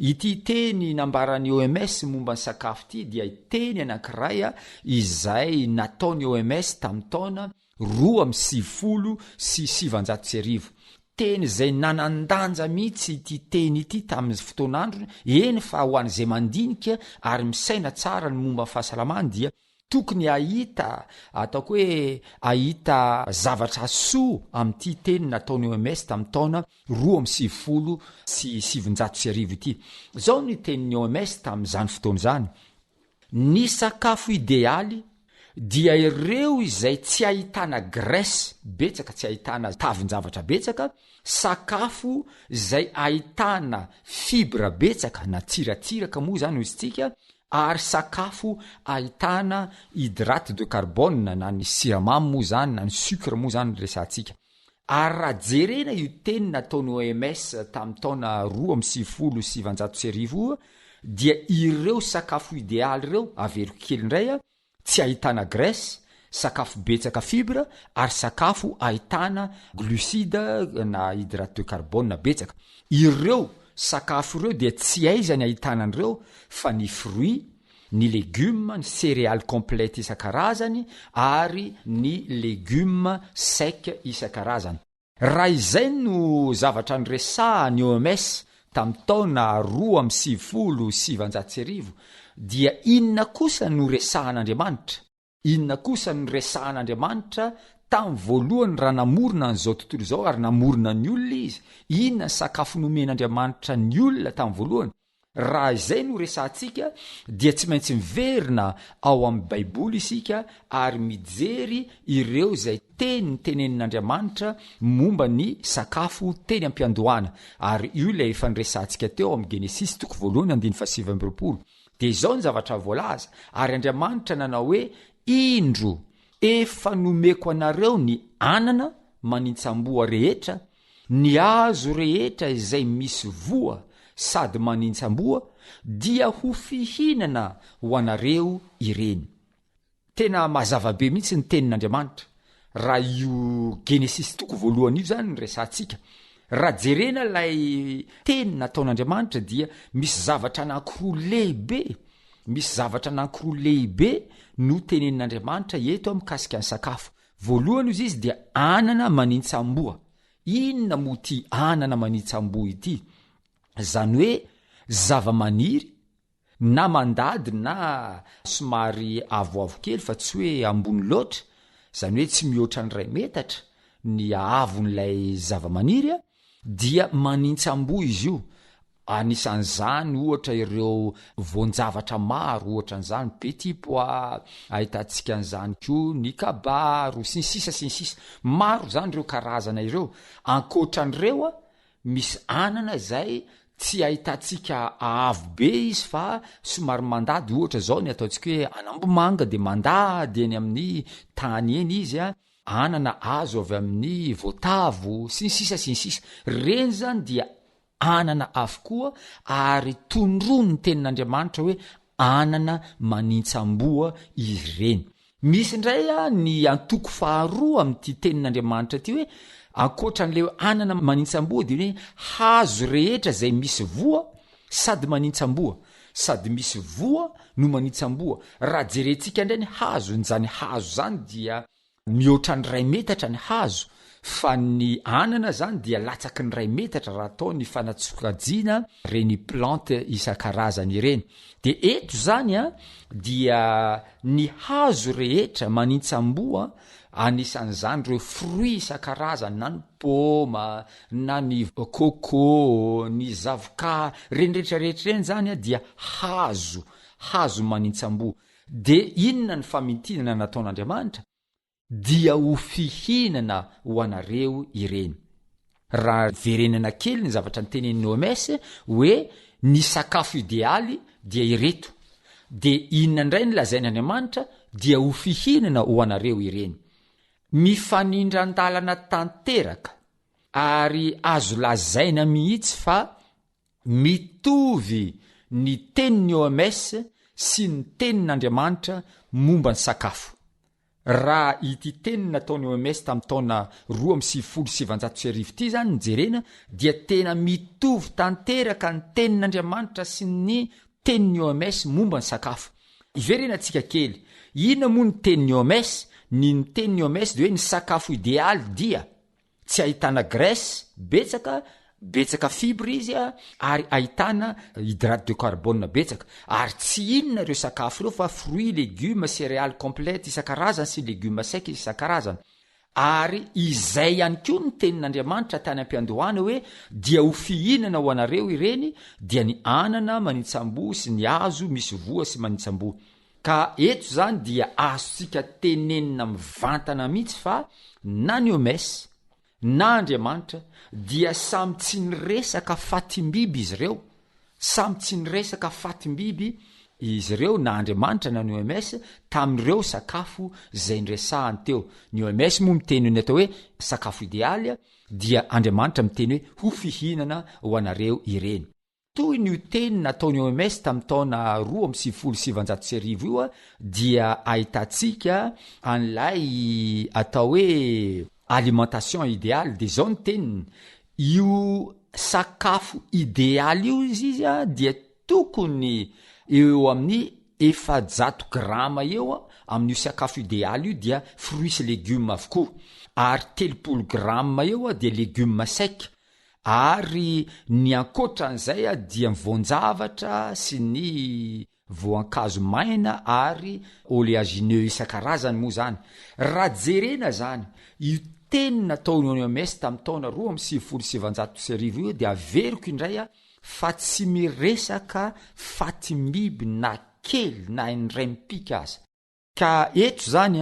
ity teny nambarany OMS momba ny sakafo ity dia teny anankiray izay nataony OMS tamin'ny taona 2019. Teny izay nanandanja mihitsy ity teny ity tamin'ny fotoanandro, eny fa ho an'izay mandinika ary misaina tsara ny momba ny fahasalamany dia tokony ahita ataoko hoe ahita zavatra soa amin'ity teny nataony OMS tamin'ny taona 2019 ity. Zao ny tenin'ny OMS tamin'izany fotoana izany: ny sakafo idealy dia ireo izay tsy ahitana graisse betsaka, tsy ahitana tavin-javatra betsaka, sakafo izay ahitana fibra betsaka na tsiratsiraka moa zany izy tsika, ary sakafo ahitana hydrate de carbone na ny siramamy moa zany na ny sucre moa zany resantsika. Ary raha jerena io teny nataony OMS tamin'ny taona 2019 dia ireo sakafo idealy ireo averiko kely indray tsy ahitana graisse, sakafo betsaka fibra ary sakafo ahitana glucide na hydrate de carbone betsaka. Ireo sakafo ireo dia tsy aizany ahitana an'ireo fa ny fruit, ny légumes, ny céréales complètes isan-karazany ary ny légumes secs isan-karazany. Raha izay no zavatra nyresahany OMS tamin'ny taona 2019 dia inona kosa no resahan'Andriamanitra? Inona kosa no resahan'Andriamanitra tamin'ny voalohany raha namorona an'izao tontolo izao ary namorona ny olona izy? Inona sakafo nomen'Andriamanitra ny olona tamin'ny voalohany? Raha izay no resantsika dia tsy maintsy miverina ao amin'ny baiboly isika ary mijery ireo izay teny tenenin'Andriamanitra momba ny sakafo teny ampiandohana. Ary io ilay efa niresantsika teo amin'ny Genesis 1:7. Dia izao ny zavatra voalaza, ary Andriamanitra nanao hoe indro efa nomeko anareo ny anana manintsamboa rehetra, ny hazo rehetra izay misy voa sady manintsamboa dia ho fihinana ho anareo ireny. Tena mazavabe mihitsy ny tenin'Andriamanitra raha io Genesis 1 io zany nyresantsika. Raha jerena lay teny nataon'Andriamanitra dia misy zavatra anankiroa lehibe, misy zavatra anankiroa lehibe no tenenin'Andriamanitra eto mikasika ny sakafo. Voalohany izy dia anana manintsamboa. Inona moa ty anana manintsamboa ity? Zany hoe zava-maniry na mandady na somary avoavo kely fa tsy hoe ambony loatra, zany hoe tsy mihoatra ny 2 metatra ny avon'ilay zava-maniry dia manintsamboa izy io. Anisan'izany ohatra ireo voan-javatra maro, ohatra n'izany petit pois, ahitantsika an'izany koa ny kabaro sy ny sisa maro zany ireo karazana ireo. Ankoatran'ireo misy anana izay tsy ahitantsika avo be izy fa somary mandady, ohatra zao ny ataontsika hoe anambomanga dia mandady eny amin'ny tany eny izy anana azo avy amin'ny voatavo sy ny sisa. Reny zany dia anana avokoa ary tondrono ny tenin'Andriamanitra hoe anana manintsamboa izy reny. Misy indray ny antoko faharoa amin'ity tenin'Andriamanitra ity hoe ankoatran'le anana manintsamboa dia hoe hazo rehetra izay misy voa sady manintsamboa, sady misy voa no manintsamboa. Raha jerentsika indray ny hazo, zany hazo zany dia mihoatra ny 2 metatra ny hazo, fa ny anana zany dia latsaky ny 2 metatra raha atao ny fanatsokajiana reny plante isan-karazany ireny. Dia eto zany dia ny hazo rehetra manintsamboa, anisan'izany ireo fruit isan-karazany, na ny poma na ny coco, ny zavoka, reny rehetrarehetra reny zany dia hazo manintsamboa. Dia inona ny famintinana nataon'Andriamanitra? Dia ho fihinana ho anareo ireny. Raha verenana kely ny zavatra nytenenin'ny OMS hoe ny sakafo idealy dia ireto. Dia inona indray ny lazain'Andriamanitra? Dia ho fihinana ho anareo ireny. Mifanindran-dalana tanteraka ary azo lazaina mihitsy fa mitovy ny tenin'ny OMS sy ny tenin'Andriamanitra momba ny sakafo. raha ity teny nataony OMS tamin'ny taona 2017 ity zany nijerena dia tena mitovy tanteraka ny tenin'Andriamanitra sy ny tenin'ny OMS momba ny sakafo. Iverena antsika kely, inona moa ny tenin'ny OMS? Ny tenin'ny OMS dia hoe ny sakafo idealy dia tsy ahitana graisse betsaka fibre izy ary ahitana hydrate de carbone betsaka, ary tsy inona ireo sakafo ireo fa fruits, légumes, céréales complètes isan-karazany sy légumes secs isan-karazany. Ary izay ihany koa ny tenin'Andriamanitra tany am-piandohana hoe dia ho fihinana ho anareo ireny dia ny anana manintsambo sy ny hazo misy voa sy manintsambo. Ka eto zany dia azontsika tenenina mivantana mihitsy fa na ny OMS na Andriamanitra dia samy tsy niresaka fatim-biby izy ireo, samy tsy niresaka fatim-biby izy ireo na Andriamanitra na ny OMS tamin'ireo sakafo zay niresahany teo. Ny OMS moa miteny ny atao hoe sakafo idealy dia Andriamanitra miteny hoe ho fihinana ho anareo ireny. Toy ny teny nataony OMS tamin'ny taona 2017 io dia ahitantsika an'ilay atao hoe alimentation idéale de zao ny teniny. Io sakafo idealy io izy dia tokony eo amin'ny 400 grama eo amin'io sakafo idealy io dia fruits sy légumes avokoa, ary 30 grama eo dia légumes secs, ary ny ankoatran'izay dia voan-javatra sy ny voankazo maina ary oléagineux isan-karazany moa zany. Raha jerena zany io teny nataony OMS tamin'ny taona 2017 io dia averiko indray fa tsy miresaka fatim-biby na kely na indray mipika aza. Ka eto zany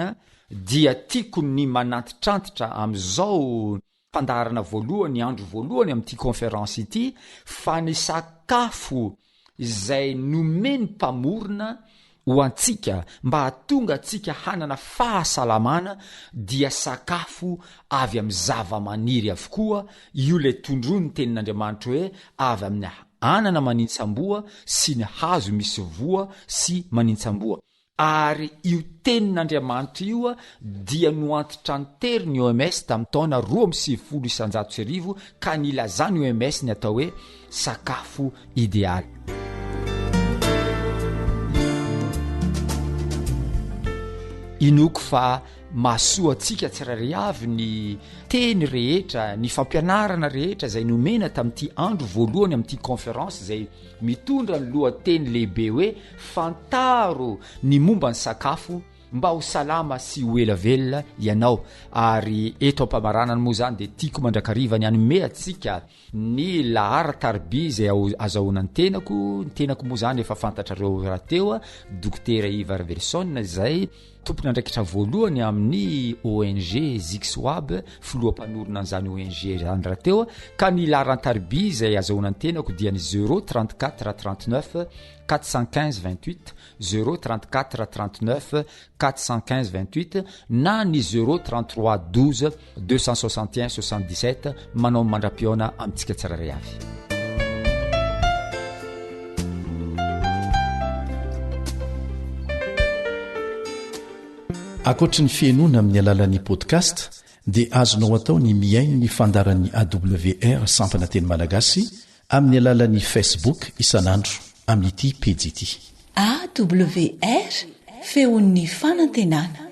dia tiako ny manantitrantitra amin'izao fandaharana voalohany, andro voalohany amin'ity conférence ity, fa ny sakafo izay nomeny mpamorona ho antsika mba hatonga antsika hanana fahasalamana dia sakafo avy amin'ny zava-maniry avokoa. Io le tondroa ny tenin'Andriamanitra hoe avy amin'ny anana manintsamboa sy ny hazo misy voa sy manintsamboa. Ary io tenin'Andriamanitra io dia noantitra ntery ny OMS tamin'ny taona 2017 ka nilazany OMS ny atao hoe sakafo idealy. Inoko fa mahasoa antsika tsirairay avy ny teny rehetra, ny fampianarana rehetra zay nomena tamin'ity andro voalohany amin'ity conférence zay mitondra ny lohateny lehibe hoe fantaro ny momba ny sakafo mba ho salama sy ho elavelona ianao. Ary eto ampamarana moa zany dia tiako mandrakariva ny anome atsika ny lahara tarby zay azahoana ny tenako moa zany efa fantatrareo raha teo dokotera Ivar Verson zay tompony andraikitra voalohany amin'ny ONG Zixwab, filoha-mpanorona an'izany ONG zany raha teo. Ka ny laharan-tarby zay azahoana ny tenako dia ny 034 39 415 28 034 39 415 28 na ny 033 12 261 77 manao mandra-piona amintsika tsiraray avy. Akoatra ny fienoana amin'ny alalan'ny podcast dia azonao atao ny miaino ny fandaran'ny AWR sampana teny malagasy amin'ny alalan'ny Facebook isanandro amin'ity pejy ity AWR feon'ny fanantenana.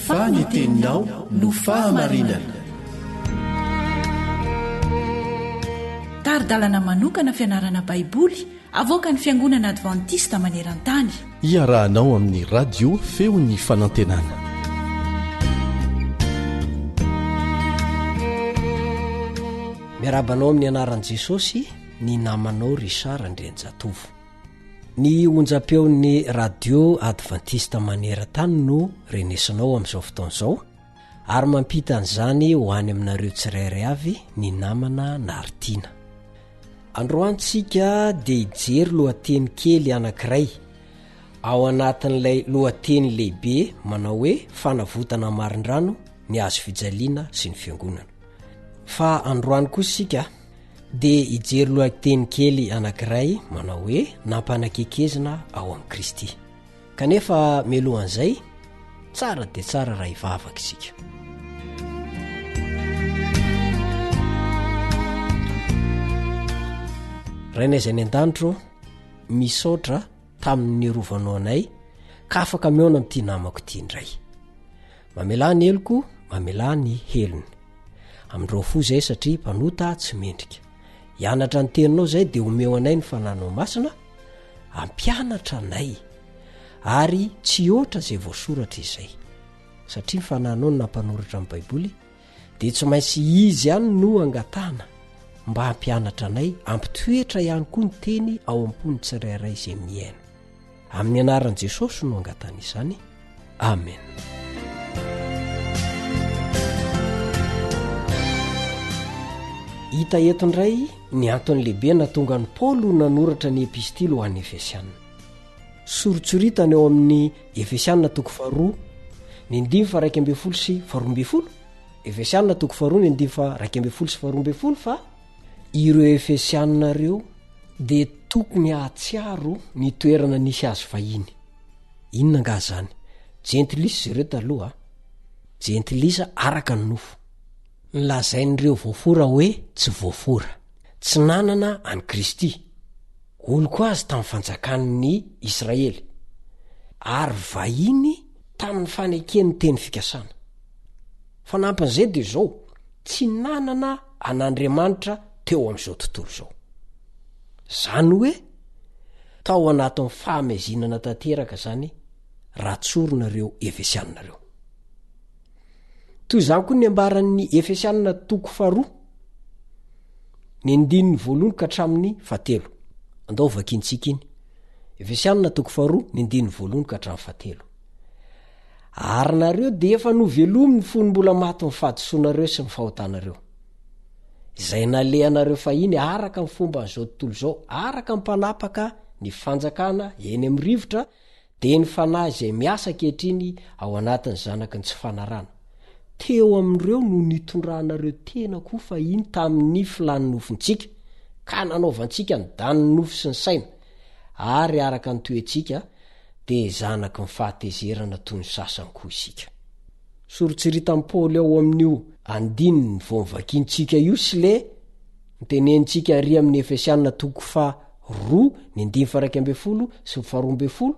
Faniteninao no fahamarinana. Taridalana manokana fianarana baiboly avoaka ny Fiangonana Adventista maneran-tany. Iarahanao amin'ny radio feon'ny fanantenana. Miarabanao amin'ny anaran'i Jesosy, ny namanao Richard Andrenjatovo. Ny onjam-peon'ny radio Adventista maneran-tany no renesinao amin'izao fotoan'izao, ary mampita an'izany ho any aminareo tsirairay avy ny namana Nartina. Androantsika dia hijery lohateny kely anankiray ao anatin'ilay lohateny lehibe manao hoe fanavotana marin-drano, ny hazo fijaliana sy ny fiangonana. Fa androany koa sika dia ijery lohateny kely anankiray manao hoe nampanakekezina ao amin'i Kristy. Kanefa mialohan'izay tsara dia tsara raha hivavaka isika. rainay izay ny an-danitro misaotra tamin'ny rovanao anay ka afaka miona amin'ity namako ity indray. Mamelà ny heloko, mamelà ny helony amindreo fo zay satria mpanota tsy mendrika. Hianatra ny teninao zay dia omeo anay ny fananao masina, ampianatra anay ary tsy ohatra zay voasoratra izay, satria ny fananao ny nampanoratra amin'ny Baiboly dia tsy maintsy izy ihany no angatana mba hampianatra anay, ampitoetra ihany koa ny teny ao am-pony tsirairay izay miaina. Amin'ny anaran'i Jesosy no angatana izany. Amen. Hita eto indray ny antony lehibe natonga ny Paoly nanoratra ny epistily ho an'ny Efesianina. Soritsoritana eo amin'ny Efesianina 4 ny 2:12 sy 12. Efesianina 4 ny 2:12 sy 12 fa ireo Efesianina ireo dia tokony hahatsiaro ny toerana nisy azy vahiny. Inona nga zany? Jentilisa ireo taloha, jentilisa araka ny nofo. Nlazain'ireo voafora hoe tsy voafora, tsy nanana any Kristy, olo koa azy tamin'ny fanjakan'ny Israely, ary vahiny tamin'ny faneken'ny teny fikasana. Fanampin'izay dia izao, tsy nanana an'Andriamanitra teo amin'izao tontolo izao. Zany hoe tao anatin'ny fahamezinana tanteraka zany ratsorona ireo Efesianina ireo. Toy izany koa ny ambaran'ny Efesianina 4 ny 1:1 ka hatramin'ny 7. Andao vakintsika iny. Efesianina 4 ny 1:1 ka hatramin'ny 7. Ary nareo dia efa novelomy ny fonombola maty ny fahadisoanareo sy ny fahotanareo, izay nalehanareo fahiny araka ny fomba n'izao tontolo izao, araka ny mpanapaka ny fanjakana eny amin'ny rivotra, dia ny fanahy izay miasa ankehitriny ao anatin'ny zanaky ny tsy fanarana. Teo amin'ireo no nitondranareo tena koa fahiny tamin'ny filany nofontsika, ka nanaovantsika ny daniny nofo sy ny saina, ary araka ny toetsika dia zanaky ny fahatezerana toy ny sasany koa isika. Soritsorita Paoly ao amin'io andininy vao mivakintsika io sy le nitenentsika ary amin'ny Efesianina 2 ny 2:12 sy 12.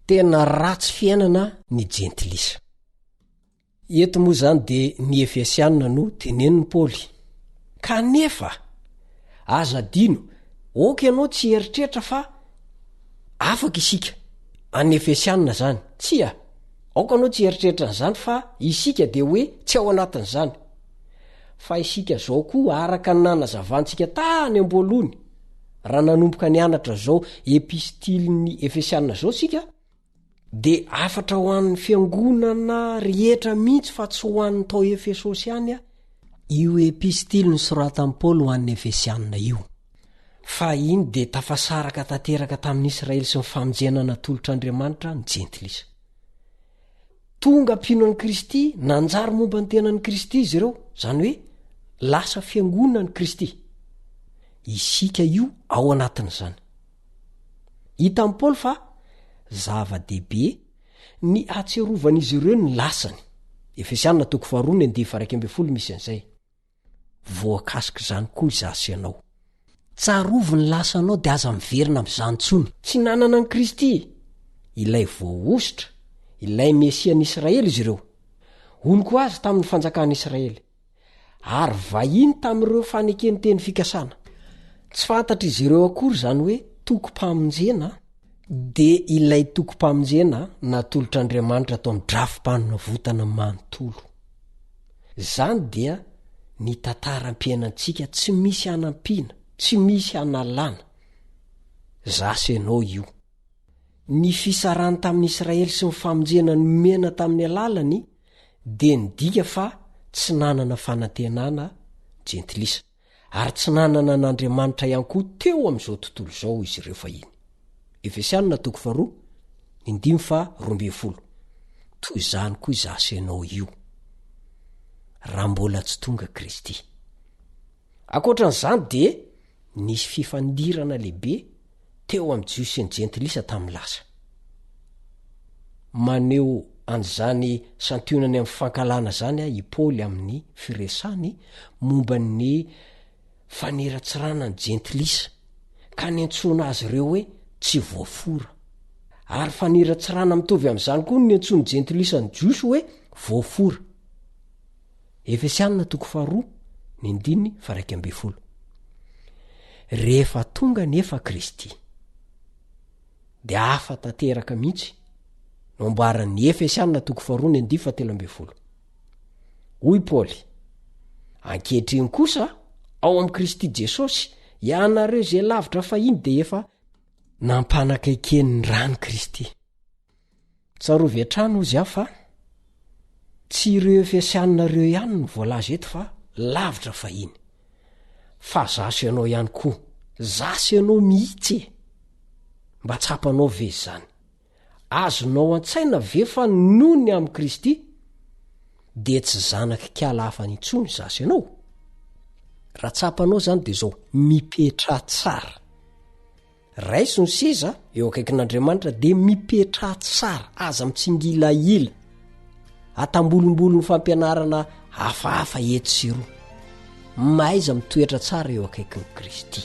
Tena ratsy fiainana ny jentilisa. Eto moa zany dia ny Efesianina no teneniny Paoly. Kanefa aza dino, oka ianao tsy eritreritra fa afaka isika any Efesianina zany. Tsia, aoka anao tsy eritreritra n'izany fa isika dia hoe tsy ao anatin'izany. Fa isika zao koa araka ny nanazavantsika tany am-boalohany, raha nanomboka ny anatra zao epistiliny Efesianina zao sika, dia afatra ho an'ny fiangonana rehetra mihitsy fa tsy ho an'ny tao Efesosy ihany io epistily ny soratan'i Paoly ho an'ny Efesianina io. Fa iny dia tafasaraka tanteraka tamin'ny Israely sy ny famonjenana tolotr'Andriamanitra ny jentilisa. Tonga mpino an'i Kristy, nanjary momba ny tenan'i Kristy izy ireo, zany hoe lasa fiangonan'i Kristy. Isika io ao anatin'izany. Hita amin'ny Paoly fa zava-dehibe ny atserovan'izy ireo ny lasany. Efesianina 4 ny 2:12 misy an'izay. Voakasika izany koa izasy ianao. Tsarovo ny lasanao dia aza miverina amin'izany tsony. Tsy nanana an'i Kristy, ilay voaositra, ilay Mesian'Israely izy ireo. Onoko azy tamin'ny fanjakan'Israely, ary vahiny tamin'ireo faneken'ny teny fikasana. Tsy fantatra izy ireo akory zany hoe toko-pamonjena, dia ilay toko-pamonjena natolotr'Andriamanitra tao amin'ny drafim-panona votana manontolo. Zany dia ny tantaram-piainantsika tsy misy anampiana, tsy misy analana. Zasy ianao io. Ny fisarany tamin'ny Israely sy ny famonjena nomena tamin'ny alalany dia nidika fa tsy nanana fanantenana jentilisa, ary tsy nanana an'Andriamanitra ihany koa teo amin'izao tontolo izao izy ireo fahiny. Efesianina 4 ny 5:12. Toy izany koa izasy ianao io, raha mbola tsy tonga Kristy. akoatran'izany de nisy fifandirana lehibe teo amin'ny jiosy sy ny jentilisa tamin'ny lasa maneo an'izany santionany amin'ny fankalana zany i Paoly amin'ny firesany momba ny faneratsirana ny jentilisa ka niantsona azy ireo hoe tsy voafora ary faneratsirana mitovy amin'izany koa ny antsony jentilisa ny jiosy hoe voafora. Efesianina 2:1-12. Rehefa tonga nefa Kristy de afa tanteraka mihitsy no amboaran'ny Efesianina 2:2-13. Hoy Paoly: ankehitriny kosa ao amin'ny Kristy Jesosy ianareo zay lavitra fahiny de efa nampanakaiken'ny rany Kristy. Tsarovy hatrany ozy aho fa tsy ireo Efesianareo ihany no voalaza eto fa lavitra fahiny. Fa zaso ianao ihany koa, zaso ianao mihitsy mba tsapanao ve zany. Azonao an-tsaina ve fa noho ny amin'ny Kristy de tsy zanaky kiala hafa nintsony zaso ianao. Raha tsapanao zany de zao mipetra tsara. Raiso ny seza eo akaikin'Andriamanitra de mipetra tsara aza mitsingilaila atambolombolo ny fampianarana hafahafa eto sy roa maiza mitoetra tsara eo akaikin'ny Kristy.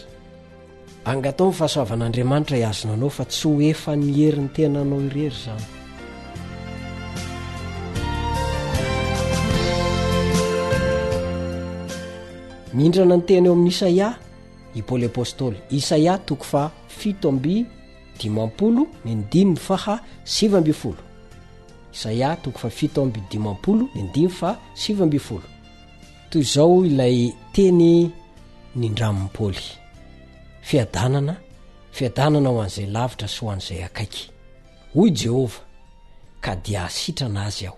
Angatao ny fahasoavan'Andriamanitra iazonanao fa tsy ho efa ny herin'ny tenanao irery zany. Mindrana ny teny eo amin'ny Isaia i Paoly apôstôly. Isaia 7:15-7. Isaia 7:15-7. Toy izao ilay teny nindramin'ny Paoly: fiadanana ho an'izay lavitra sy ho an'izay akaiky. Hoy Jehova, ka dia asitrana azy aho.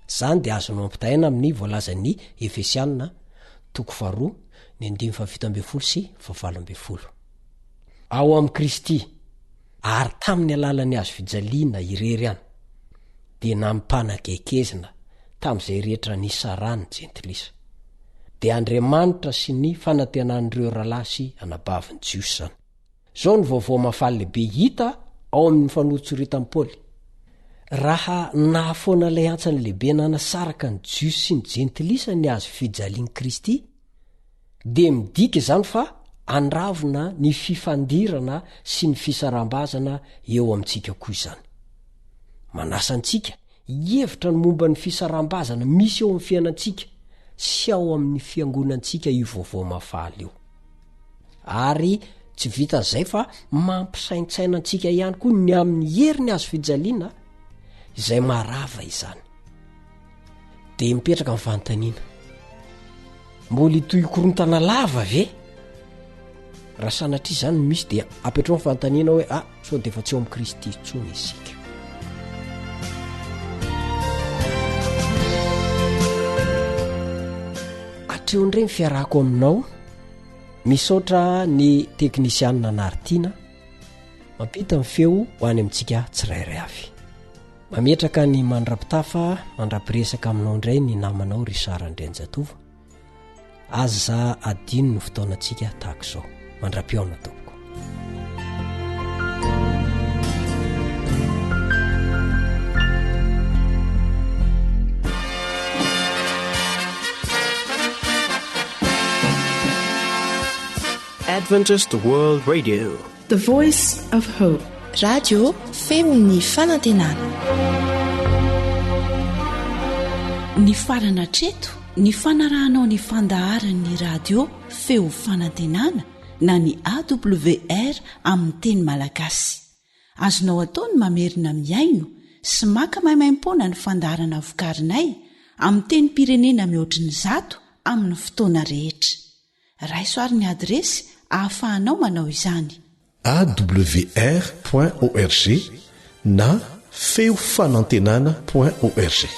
Zany de azonao ampitaina amin'ny voalazan'ny Efesianina 2:17-18. Ao amin'ny Kristy ary tamin'ny alalan'ny azo fijaliana irery any de nampanakaikezina tamin'izay rehetra nisarany jentilisa. De Andriamanitra sy ny fanantenan'ireo rahalahy sy anabavin'ny jiosy zany. Zao ny vaovao mafaly lehibe hita ao amin'ny fanotsorita amin'ny Paoly. Raha nahafoana ilay antsany lehibe nanasaraka ny jiosy sy ny jentilisa ny azo fijalian'i Kristy de midika izany fa andravona ny fifandirana sy ny fisarambazana eo amintsika koa izany. Manasa antsika hevitra ny momba ny fisarambazana misy eo amin'ny fiainantsika sy ao amin'ny fiangonantsika io vaovao mafaly io. Ary tsy vita zay fa mampisaintsaina antsika ihany koa ny amin'ny heriny azo fijaliana izay marava izany. De mipetraka amin'ny fanontaniana: mbola itoy korontana lava ve? Raha sanatria zany misy dia apetrao amin'ny fanontaniana hoe sao de efa tsy eo amin'ny Kristy intsony isika. Atreo ndreny fiarako aminao, misaotra ny teknisianina Nartina mampita ny feo ho any amintsika tsirairay avy. Mametraka ny mandrapitafa mandrapiresaka aminao indray ny namanao Richard Andrenjatovo. Aza adino ny fotoanantsika tahaka izao. Mandra-piaona tompoko. Adventist World Radio, The Voice of Hope. Radio feony fanantenana. Ny farana treto ny fanarahanao ny fandaharan'ny radio feo fanantenana na ny AWR amin'ny teny malagasy. Azonao atao ny mamerina miaino sy maka maimaim-poana ny fandaharana vokarinay amin'ny teny pirenena mihoatriny 100 amin'ny fotoana rehetra. Raisoaryn'ny adresy ahafahanao manao izany: awr.org na feofanantenana.org.